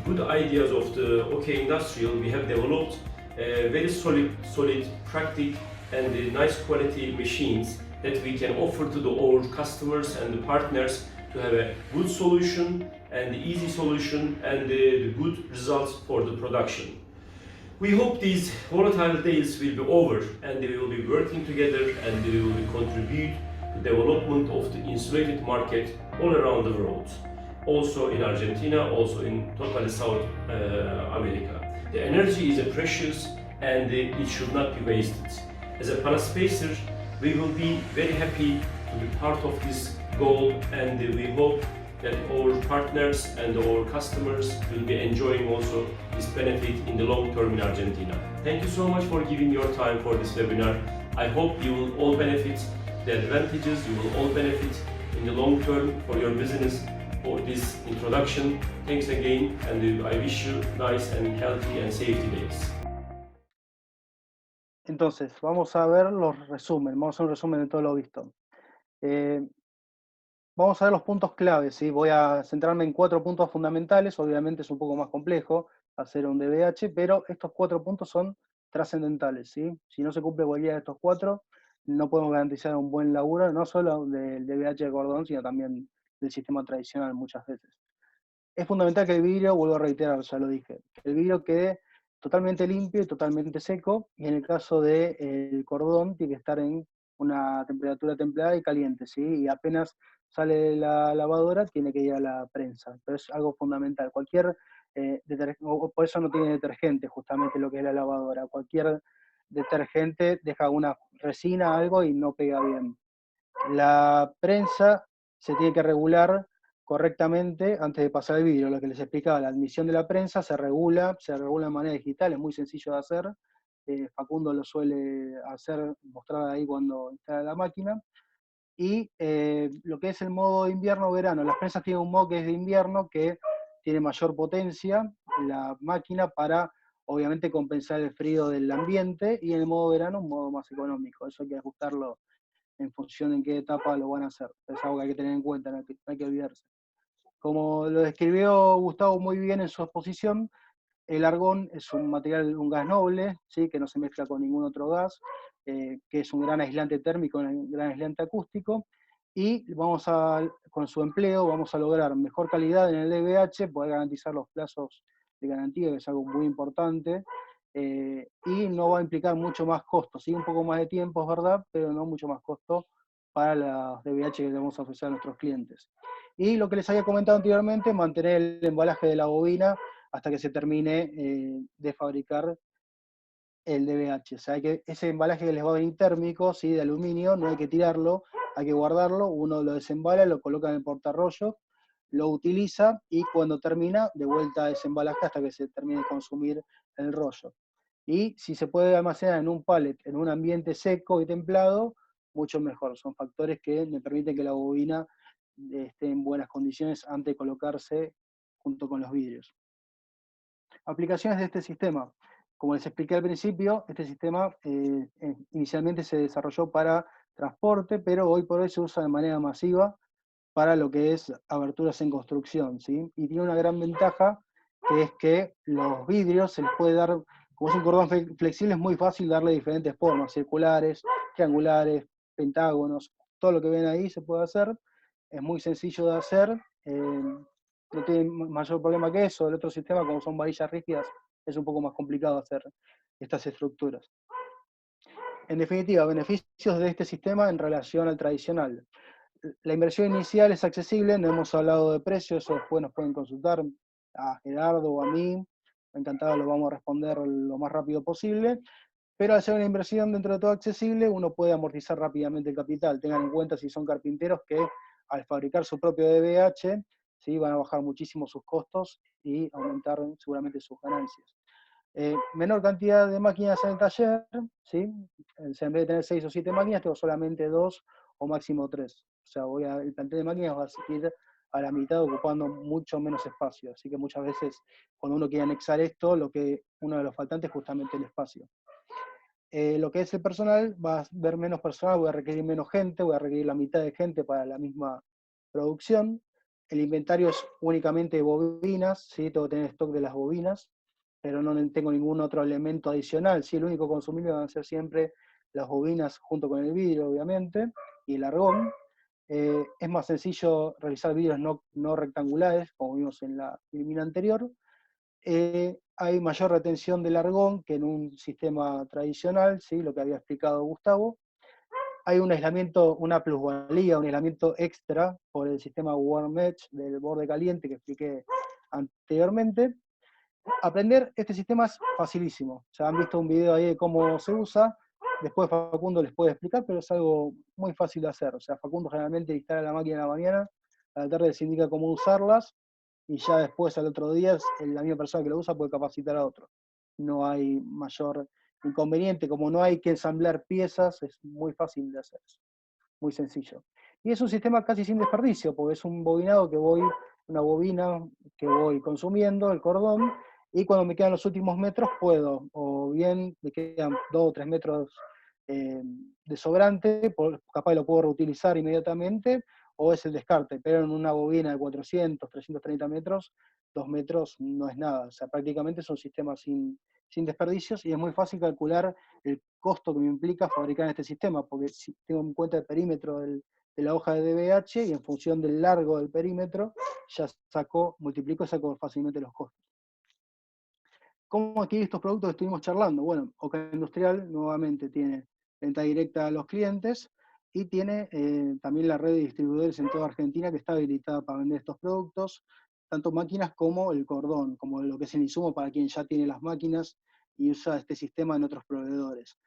good ideas of the OK Industrial, we have developed very solid, practical and nice quality machines that we can offer to our customers and the partners to have a good solution and easy solution and the good results for the production. We hope these volatile days will be over and we will be working together and we will contribute to the development of the insulated market all around the world. Also in Argentina, also in totally South America. The energy is precious and it should not be wasted. As a Panaspacer, we will be very happy to be part of this goal and we hope that our partners and our customers will be enjoying also this benefit in the long term in Argentina. Thank you so much for giving your time for this webinar. I hope you will all benefit the advantages, you will all benefit in the long term for your business for this introduction. Thanks again and I wish you nice and healthy and safety days. Entonces, vamos a ver los resúmenes, vamos a hacer un resumen de todo lo visto. Vamos a ver los puntos claves, ¿sí? Voy a centrarme en 4 puntos fundamentales, obviamente es un poco más complejo hacer un DBH, pero estos 4 puntos son trascendentales, ¿sí? Si no se cumple cualquiera de estos 4, no podemos garantizar un buen laburo, no solo del DBH de cordón, sino también del sistema tradicional muchas veces. Es fundamental que el vidrio, vuelvo a reiterar, ya lo dije, que el vidrio quede totalmente limpio y totalmente seco, y en el caso del cordón tiene que estar en una temperatura templada y caliente, ¿sí? Y apenas sale de la lavadora tiene que ir a la prensa, pero es algo fundamental. Cualquier por eso no tiene detergente justamente lo que es la lavadora, cualquier detergente deja una resina, algo y no pega bien. La prensa se tiene que regular correctamente antes de pasar el vidrio, lo que les explicaba, la admisión de la prensa se regula de manera digital, es muy sencillo de hacer, Facundo lo suele hacer, mostrar ahí cuando instala la máquina, y lo que es el modo invierno-verano, las prensas tienen un modo que es de invierno, que tiene mayor potencia, la máquina para, obviamente, compensar el frío del ambiente, y en el modo verano un modo más económico, eso hay que ajustarlo en función en qué etapa lo van a hacer, es algo que hay que tener en cuenta, no hay que olvidarse. Como lo describió Gustavo muy bien en su exposición, el argón es un material, un gas noble, ¿sí? Que no se mezcla con ningún otro gas, que es un gran aislante térmico, un gran aislante acústico, y con su empleo vamos a lograr mejor calidad en el DBH, poder garantizar los plazos de garantía, que es algo muy importante, y no va a implicar mucho más costo, sí, un poco más de tiempo, es verdad, pero no mucho más costo para los DBH que le vamos a ofrecer a nuestros clientes. Y lo que les había comentado anteriormente, mantener el embalaje de la bobina hasta que se termine de fabricar el DBH. O sea, ese embalaje que les va a venir térmico, ¿sí? De aluminio, no hay que tirarlo, hay que guardarlo, uno lo desembala, lo coloca en el portarrollo, lo utiliza y cuando termina, de vuelta a desembalaje hasta que se termine de consumir el rollo. Y si se puede almacenar en un pallet, en un ambiente seco y templado, mucho mejor. Son factores que me permiten que la bobina esté en buenas condiciones antes de colocarse junto con los vidrios. Aplicaciones de este sistema. Como les expliqué al principio, este sistema inicialmente se desarrolló para transporte, pero hoy por hoy se usa de manera masiva para lo que es aberturas en construcción, ¿sí? Y tiene una gran ventaja, que es que los vidrios se les puede dar, como es un cordón flexible, es muy fácil darle diferentes formas, circulares, triangulares, pentágonos, todo lo que ven ahí se puede hacer, es muy sencillo de hacer, no tiene mayor problema que eso. El otro sistema, como son varillas rígidas, es un poco más complicado hacer estas estructuras. En definitiva, beneficios de este sistema en relación al tradicional. La inversión inicial es accesible, no hemos hablado de precios, eso después nos pueden consultar a Gerardo o a mí, encantado, lo vamos a responder lo más rápido posible, pero al ser una inversión dentro de todo accesible, uno puede amortizar rápidamente el capital. Tengan en cuenta, si son carpinteros, que al fabricar su propio DBH, ¿sí?, van a bajar muchísimo sus costos y aumentar seguramente sus ganancias. Menor cantidad de máquinas en el taller, ¿sí? En vez de tener 6 o 7 máquinas, tengo solamente 2 o máximo 3. O sea, el plantel de máquinas va a seguir a la mitad ocupando mucho menos espacio. Así que muchas veces, cuando uno quiere anexar esto, uno de los faltantes es justamente el espacio. Lo que es el personal, va a haber menos personal, voy a requerir menos gente, voy a requerir la mitad de gente para la misma producción. El inventario es únicamente de bobinas, ¿sí? Tengo que tener stock de las bobinas, pero no tengo ningún otro elemento adicional. ¿Sí? El único consumible van a ser siempre las bobinas junto con el vidrio, obviamente, y el argón. Es más sencillo realizar vidrios no rectangulares, como vimos en la filmina anterior. Hay mayor retención del argón que en un sistema tradicional, ¿sí?, lo que había explicado Gustavo. Hay un aislamiento, una plusvalía, un aislamiento extra por el sistema Warm Mesh del borde caliente que expliqué anteriormente. Aprender este sistema es facilísimo. Ya han visto un video ahí de cómo se usa. Después Facundo les puede explicar, pero es algo muy fácil de hacer. O sea, Facundo generalmente instala la máquina en la mañana, a la tarde les indica cómo usarlas, y ya después al otro día la misma persona que lo usa puede capacitar a otro. No hay mayor inconveniente, como no hay que ensamblar piezas, es muy fácil de hacer eso, muy sencillo. Y es un sistema casi sin desperdicio, porque es un bobinado una bobina que voy consumiendo, el cordón, y cuando me quedan los últimos metros puedo, o bien me quedan 2 o 3 metros de sobrante, capaz lo puedo reutilizar inmediatamente, o es el descarte, pero en una bobina de 400, 330 metros, 2 metros no es nada. O sea, prácticamente es un sistema sin desperdicios, y es muy fácil calcular el costo que me implica fabricar este sistema, porque si tengo en cuenta el perímetro de la hoja de DBH, y en función del largo del perímetro, ya multiplico y saco fácilmente los costos. ¿Cómo adquirir estos productos que estuvimos charlando? Bueno, Oca Industrial nuevamente tiene venta directa a los clientes, y tiene también la red de distribuidores en toda Argentina que está habilitada para vender estos productos, tanto máquinas como el cordón, como lo que es el insumo para quien ya tiene las máquinas y usa este sistema en otros proveedores.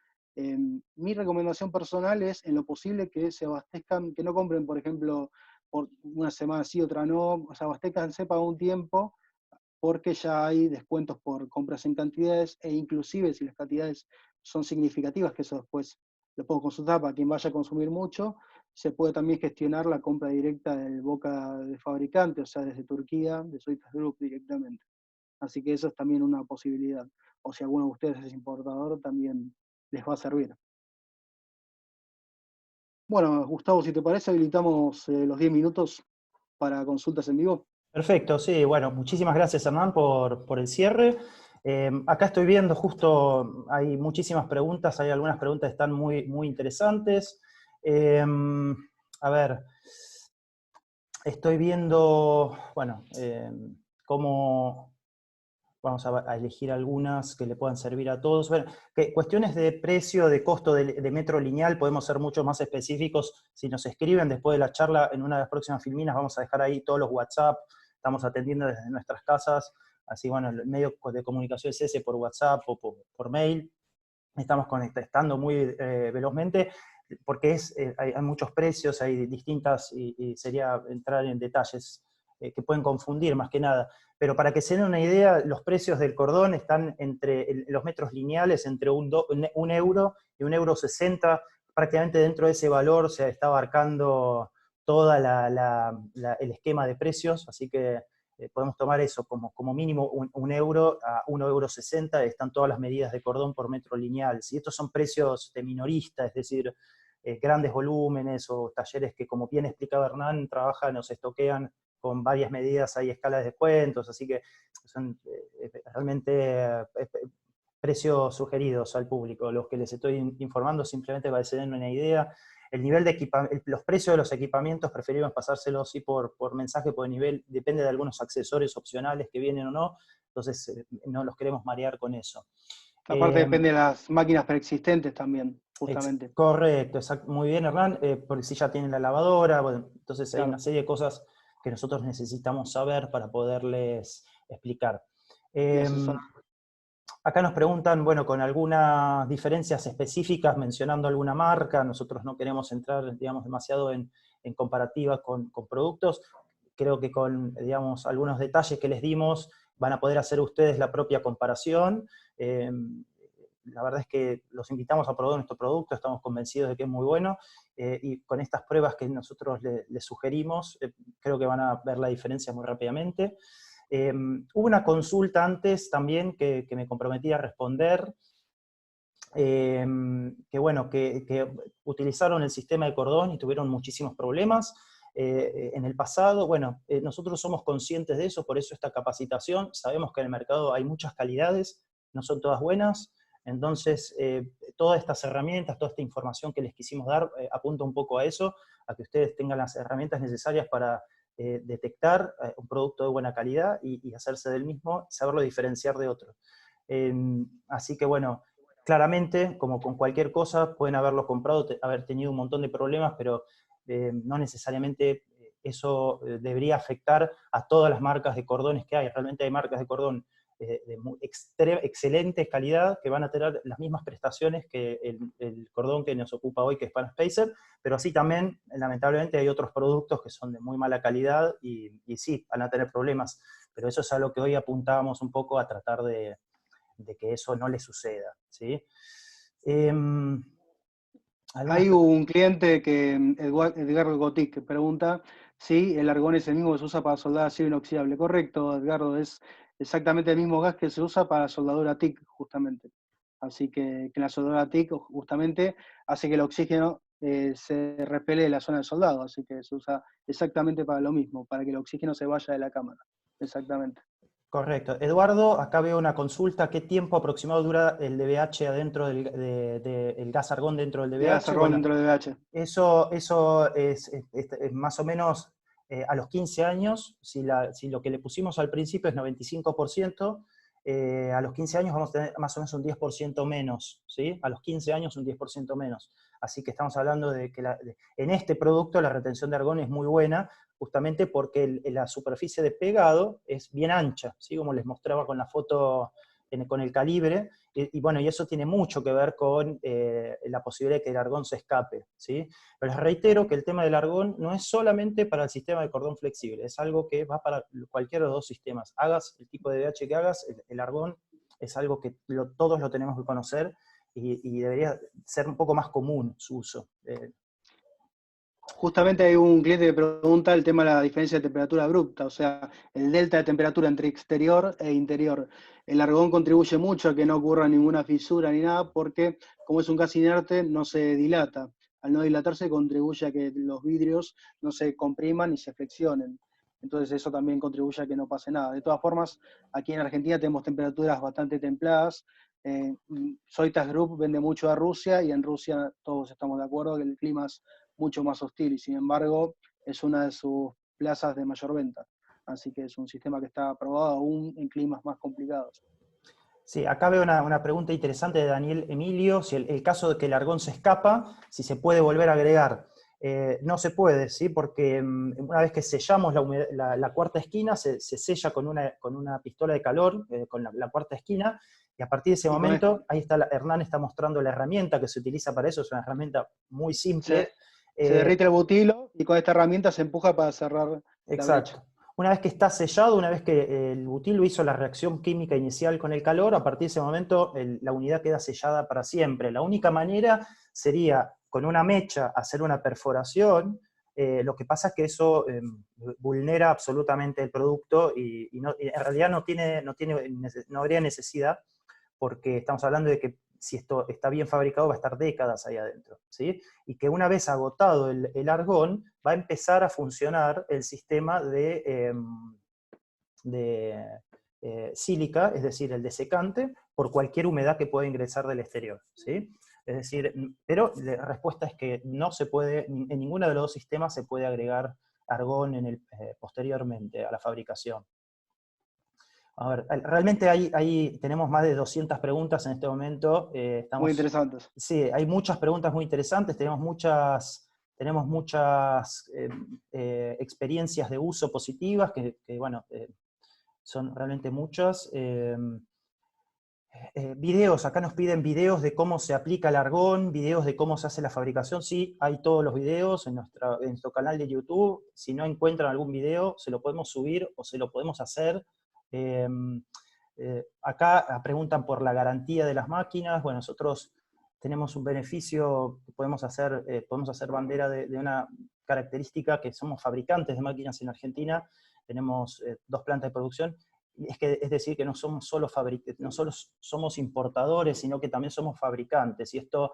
Mi recomendación personal es, en lo posible, que se abastezcan, que no compren, por ejemplo, por una semana sí, otra no, o sea, abastezcanse para un tiempo, porque ya hay descuentos por compras en cantidades, e inclusive si las cantidades son significativas, que eso después lo puedo consultar para quien vaya a consumir mucho, se puede también gestionar la compra directa del boca de fabricante, o sea, desde Turquía, de Soitas Group directamente. Así que eso es también una posibilidad. O si alguno de ustedes es importador, también les va a servir. Bueno, Gustavo, si te parece, habilitamos los 10 minutos para consultas en vivo. Perfecto, sí, bueno, muchísimas gracias, Hernán, por el cierre. Acá estoy viendo justo, hay muchísimas preguntas, hay algunas preguntas que están muy, muy interesantes. A ver, estoy viendo, bueno, cómo... Vamos a elegir algunas que le puedan servir a todos. Bueno, cuestiones de precio, de costo de metro lineal, podemos ser mucho más específicos si nos escriben después de la charla. En una de las próximas filminas vamos a dejar ahí todos los WhatsApp, estamos atendiendo desde nuestras casas, así bueno, el medio de comunicación es ese, por WhatsApp o por mail. Estamos contestando muy velozmente, porque hay muchos precios, hay distintas, y sería entrar en detalles que pueden confundir más que nada. Pero para que se den una idea, los precios del cordón están entre los metros lineales, entre un euro y €1,60. Prácticamente dentro de ese valor se está abarcando todo el esquema de precios, así que podemos tomar eso como mínimo un euro a €1,60, están todas las medidas de cordón por metro lineal. Si estos son precios de minorista, es decir, grandes volúmenes o talleres que, como bien explicaba Hernán, trabajan o se estoquean con varias medidas, hay escalas de descuentos, así que son realmente precios sugeridos al público. Los que les estoy informando simplemente para que se den una idea. El nivel de los precios de los equipamientos preferimos pasárselos sí por mensaje, por nivel, depende de algunos accesorios opcionales que vienen o no, entonces no los queremos marear con eso. Aparte depende de las máquinas preexistentes también, justamente. Correcto, exacto. Muy bien, Hernán, porque si ya tienen la lavadora, bueno, entonces hay una serie de cosas que nosotros necesitamos saber para poderles explicar. Acá nos preguntan, bueno, con algunas diferencias específicas, mencionando alguna marca, nosotros no queremos entrar, digamos, demasiado en comparativa con productos. Creo que con, digamos, algunos detalles que les dimos, van a poder hacer ustedes la propia comparación. La verdad es que los invitamos a probar nuestro producto, estamos convencidos de que es muy bueno, y con estas pruebas que nosotros les sugerimos, creo que van a ver la diferencia muy rápidamente. Hubo una consulta antes también que me comprometí a responder, que bueno, que utilizaron el sistema de cordón y tuvieron muchísimos problemas en el pasado. Bueno, nosotros somos conscientes de eso, por eso esta capacitación. Sabemos que en el mercado hay muchas calidades, no son todas buenas, entonces todas estas herramientas, toda esta información que les quisimos dar, apunta un poco a eso, a que ustedes tengan las herramientas necesarias para detectar un producto de buena calidad y hacerse del mismo, y saberlo diferenciar de otro. Así que bueno, claramente, como con cualquier cosa, pueden haberlo comprado, haber tenido un montón de problemas, pero no necesariamente eso debería afectar a todas las marcas de cordones que hay. Realmente hay marcas de cordón de excelente calidad, que van a tener las mismas prestaciones que el cordón que nos ocupa hoy, que es Panspacer, pero así también, lamentablemente, hay otros productos que son de muy mala calidad y sí, van a tener problemas, pero eso es a lo que hoy apuntábamos un poco a tratar de que eso no le suceda, ¿sí? Hay un cliente que, Edgardo Gotic, que pregunta si el argón es el mismo que se usa para soldar acero inoxidable. Correcto, Edgardo, es exactamente el mismo gas que se usa para soldadura TIC, justamente. Así que la soldadura TIC justamente hace que el oxígeno se repele de la zona del soldado, así que se usa exactamente para lo mismo, para que el oxígeno se vaya de la cámara. Exactamente. Correcto. Eduardo, acá veo una consulta. ¿Qué tiempo aproximado dura el DBH adentro el gas argón dentro del DBH? El gas argón dentro del DBH. Eso es más o menos a los 15 años. Si lo que le pusimos al principio es 95%, a los 15 años vamos a tener más o menos un 10% menos, ¿sí? A los 15 años un 10% menos. Así que estamos hablando de que en este producto la retención de argón es muy buena, justamente porque la superficie de pegado es bien ancha, ¿sí? Como les mostraba con la foto con el calibre, y bueno, y eso tiene mucho que ver con la posibilidad de que el argón se escape, ¿sí? Pero les reitero que el tema del argón no es solamente para el sistema de cordón flexible, es algo que va para cualquiera de los dos sistemas. Hagas el tipo de DBH que hagas, el argón es algo que todos lo tenemos que conocer, y debería ser un poco más común su uso. Justamente hay un cliente que pregunta el tema de la diferencia de temperatura abrupta, o sea, el delta de temperatura entre exterior e interior. El argón contribuye mucho a que no ocurra ninguna fisura ni nada, porque como es un gas inerte, no se dilata. Al no dilatarse contribuye a que los vidrios no se compriman ni se flexionen. Entonces eso también contribuye a que no pase nada. De todas formas, aquí en Argentina tenemos temperaturas bastante templadas. Soitas Group vende mucho a Rusia, y en Rusia todos estamos de acuerdo que el clima es mucho más hostil, y sin embargo es una de sus plazas de mayor venta. Así que es un sistema que está aprobado aún en climas más complicados. Sí, acá veo una pregunta interesante de Daniel Emilio, si el caso de que el argón se escapa, si se puede volver a agregar. No se puede, ¿sí? Porque una vez que sellamos la cuarta esquina, se sella con una pistola de calor, con la cuarta esquina, y a partir de ese momento, ahí está, Hernán está mostrando la herramienta que se utiliza para eso, es una herramienta muy simple. Se derrite el butilo y con esta herramienta se empuja para cerrar la brecha. Una vez que está sellado, una vez que el butilo hizo la reacción química inicial con el calor, a partir de ese momento la unidad queda sellada para siempre. La única manera sería con una mecha hacer una perforación. Lo que pasa es que eso vulnera absolutamente el producto y en realidad no habría necesidad, porque estamos hablando de que si esto está bien fabricado va a estar décadas ahí adentro, ¿sí? Y que una vez agotado el argón, va a empezar a funcionar el sistema de sílica, es decir, el desecante, por cualquier humedad que pueda ingresar del exterior, ¿sí? Es decir, pero la respuesta es que no se puede, en ninguno de los dos sistemas se puede agregar argón posteriormente a la fabricación. A ver, realmente tenemos más de 200 preguntas en este momento. Muy interesantes. Sí, hay muchas preguntas muy interesantes, tenemos muchas experiencias de uso positivas, que bueno, son realmente muchas. Videos, acá nos piden videos de cómo se aplica el argón, videos de cómo se hace la fabricación. Sí, hay todos los videos en nuestro canal de YouTube. Si no encuentran algún video, se lo podemos subir o se lo podemos hacer. Acá preguntan por la garantía de las máquinas. Bueno, nosotros tenemos un beneficio, podemos hacer bandera de una característica, que somos fabricantes de máquinas en Argentina, tenemos 2 plantas de producción, es decir, que no somos solo somos importadores, sino que también somos fabricantes, y esto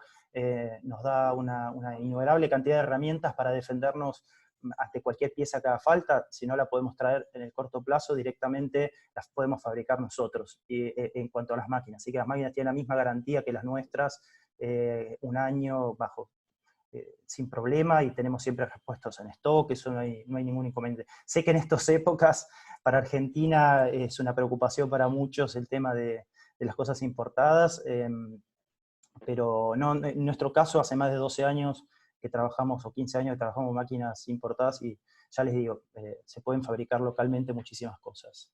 nos da una innumerable cantidad de herramientas para defendernos ante cualquier pieza que haga falta. Si no la podemos traer en el corto plazo, directamente las podemos fabricar nosotros en cuanto a las máquinas. Así que las máquinas tienen la misma garantía que las nuestras, 1 año sin problema, y tenemos siempre repuestos en stock, eso no hay ningún inconveniente. Sé que en estas épocas para Argentina es una preocupación para muchos el tema de las cosas importadas, pero no, en nuestro caso hace más de 12 años que trabajamos, o 15 años que trabajamos máquinas importadas, y ya les digo, se pueden fabricar localmente muchísimas cosas.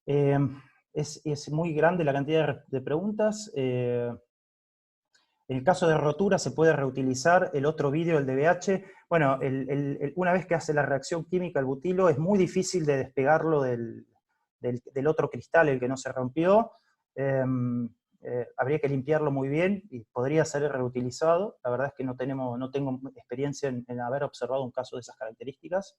Es muy grande la cantidad de preguntas. En el caso de rotura, ¿se puede reutilizar el otro vidrio, el DBH? Bueno, una vez que hace la reacción química el butilo, es muy difícil de despegarlo del otro cristal, el que no se rompió. Habría que limpiarlo muy bien y podría ser reutilizado. La verdad es que no tengo experiencia en haber observado un caso de esas características.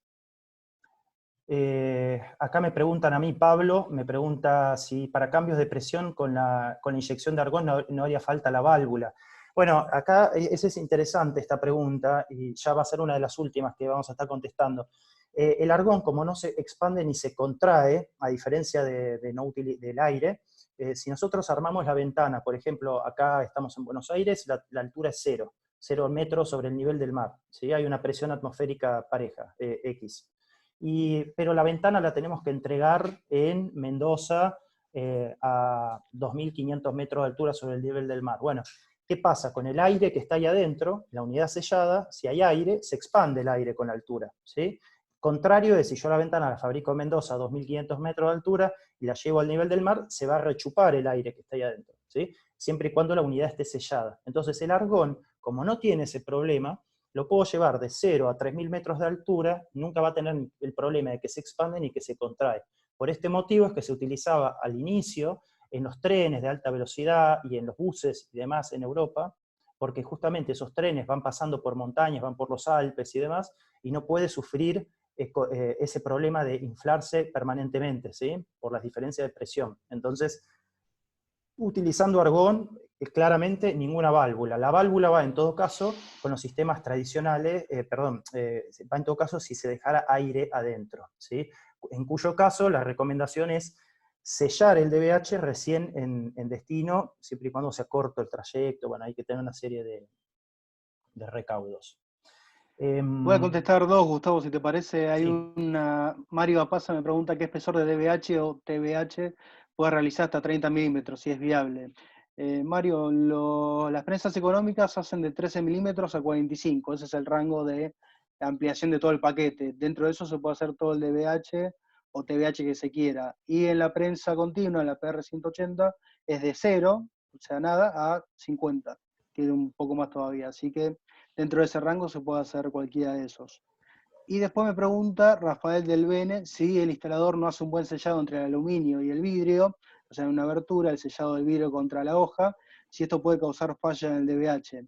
Acá me preguntan a mí, Pablo, me pregunta si para cambios de presión con la inyección de argón no haría falta la válvula. Bueno, acá es interesante esta pregunta, y ya va a ser una de las últimas que vamos a estar contestando. El argón, como no se expande ni se contrae, a diferencia del aire, si nosotros armamos la ventana, por ejemplo, acá estamos en Buenos Aires, la altura es 0 metros sobre el nivel del mar, ¿sí? Hay una presión atmosférica pareja, X. Pero la ventana la tenemos que entregar en Mendoza, a 2.500 metros de altura sobre el nivel del mar. Bueno, ¿qué pasa? Con el aire que está ahí adentro, la unidad sellada, si hay aire, se expande el aire con la altura, ¿sí? Contrario de si yo la ventana la fabrico en Mendoza a 2.500 metros de altura y la llevo al nivel del mar, se va a rechupar el aire que está ahí adentro, ¿sí? Siempre y cuando la unidad esté sellada. Entonces el argón, como no tiene ese problema, lo puedo llevar de 0 a 3.000 metros de altura, nunca va a tener el problema de que se expande ni que se contrae. Por este motivo es que se utilizaba al inicio en los trenes de alta velocidad y en los buses y demás en Europa, porque justamente esos trenes van pasando por montañas, van por los Alpes y demás, y no puede sufrir ese problema de inflarse permanentemente, ¿sí? Por las diferencias de presión. Entonces, utilizando argón, claramente ninguna válvula. La válvula va en todo caso con los sistemas tradicionales, va en todo caso si se dejara aire adentro, ¿sí? En cuyo caso la recomendación es sellar el DBH recién en destino, siempre y cuando sea corto el trayecto. Bueno, hay que tener una serie de recaudos. Voy a contestar 2, Gustavo, si te parece. Hay Sí. Mario Apaza me pregunta qué espesor de DBH o TBH puede realizar hasta 30 milímetros, si es viable. Mario, las prensas económicas hacen de 13 milímetros a 45, ese es el rango de ampliación de todo el paquete. Dentro de eso se puede hacer todo el DBH o TBH que se quiera. Y en la prensa continua, en la PR180, es de 0, o sea, nada, a 50. Tiene un poco más todavía, así que dentro de ese rango se puede hacer cualquiera de esos. Y después me pregunta Rafael del Bene si el instalador no hace un buen sellado entre el aluminio y el vidrio, o sea, en una abertura, el sellado del vidrio contra la hoja, si esto puede causar falla en el DVH.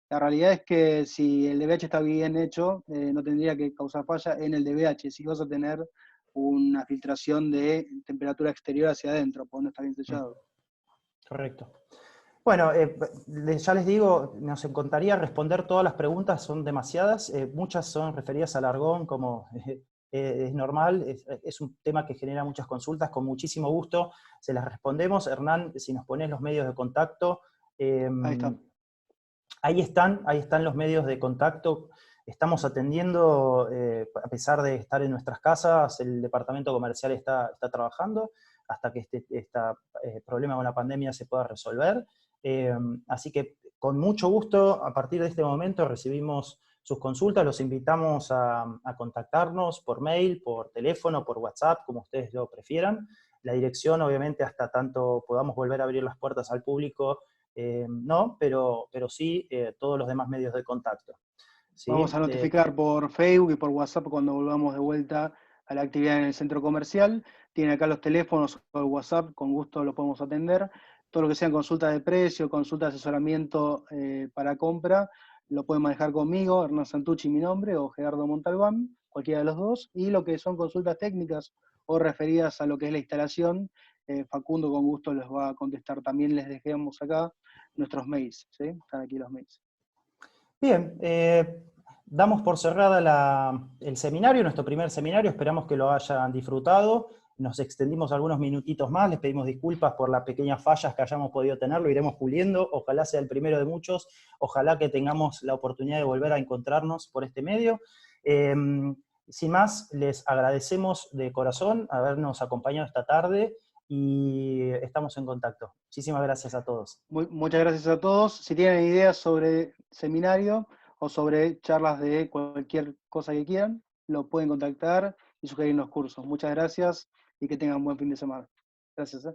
La realidad es que si el DVH está bien hecho, no tendría que causar falla en el DVH, si vas a tener una filtración de temperatura exterior hacia adentro, porque no está bien sellado. Correcto. Bueno, ya les digo, nos encantaría responder todas las preguntas, son demasiadas, muchas son referidas al argón, como es normal, es un tema que genera muchas consultas, con muchísimo gusto se las respondemos. Hernán, si nos pones los medios de contacto, Ahí está. ahí están los medios de contacto. Estamos atendiendo, a pesar de estar en nuestras casas, el departamento comercial está trabajando hasta que este problema con la pandemia se pueda resolver. Así que con mucho gusto, a partir de este momento recibimos sus consultas, los invitamos a contactarnos por mail, por teléfono, por WhatsApp, como ustedes lo prefieran. La dirección, obviamente, hasta tanto podamos volver a abrir las puertas al público, no, pero sí todos los demás medios de contacto. ¿Sí? Vamos a notificar por Facebook y por WhatsApp cuando volvamos de vuelta a la actividad en el centro comercial. Tienen acá los teléfonos o el WhatsApp, con gusto lo podemos atender. Todo lo que sean consultas de precio, consultas de asesoramiento para compra, lo pueden manejar conmigo, Hernán Santucci mi nombre, o Gerardo Montalbán, cualquiera de los dos. Y lo que son consultas técnicas o referidas a lo que es la instalación, Facundo con gusto les va a contestar. También les dejamos acá nuestros mails, ¿sí? Están aquí los mails. Bien, damos por cerrada el seminario, nuestro primer seminario, esperamos que lo hayan disfrutado. Nos extendimos algunos minutitos más, les pedimos disculpas por las pequeñas fallas que hayamos podido tener, lo iremos puliendo, ojalá sea el primero de muchos, ojalá que tengamos la oportunidad de volver a encontrarnos por este medio. Sin más, les agradecemos de corazón habernos acompañado esta tarde y estamos en contacto. Muchísimas gracias a todos. Muchas gracias a todos. Si tienen ideas sobre seminario o sobre charlas de cualquier cosa que quieran, lo pueden contactar y sugerirnos cursos. Muchas gracias y que tengan un buen fin de semana. Gracias.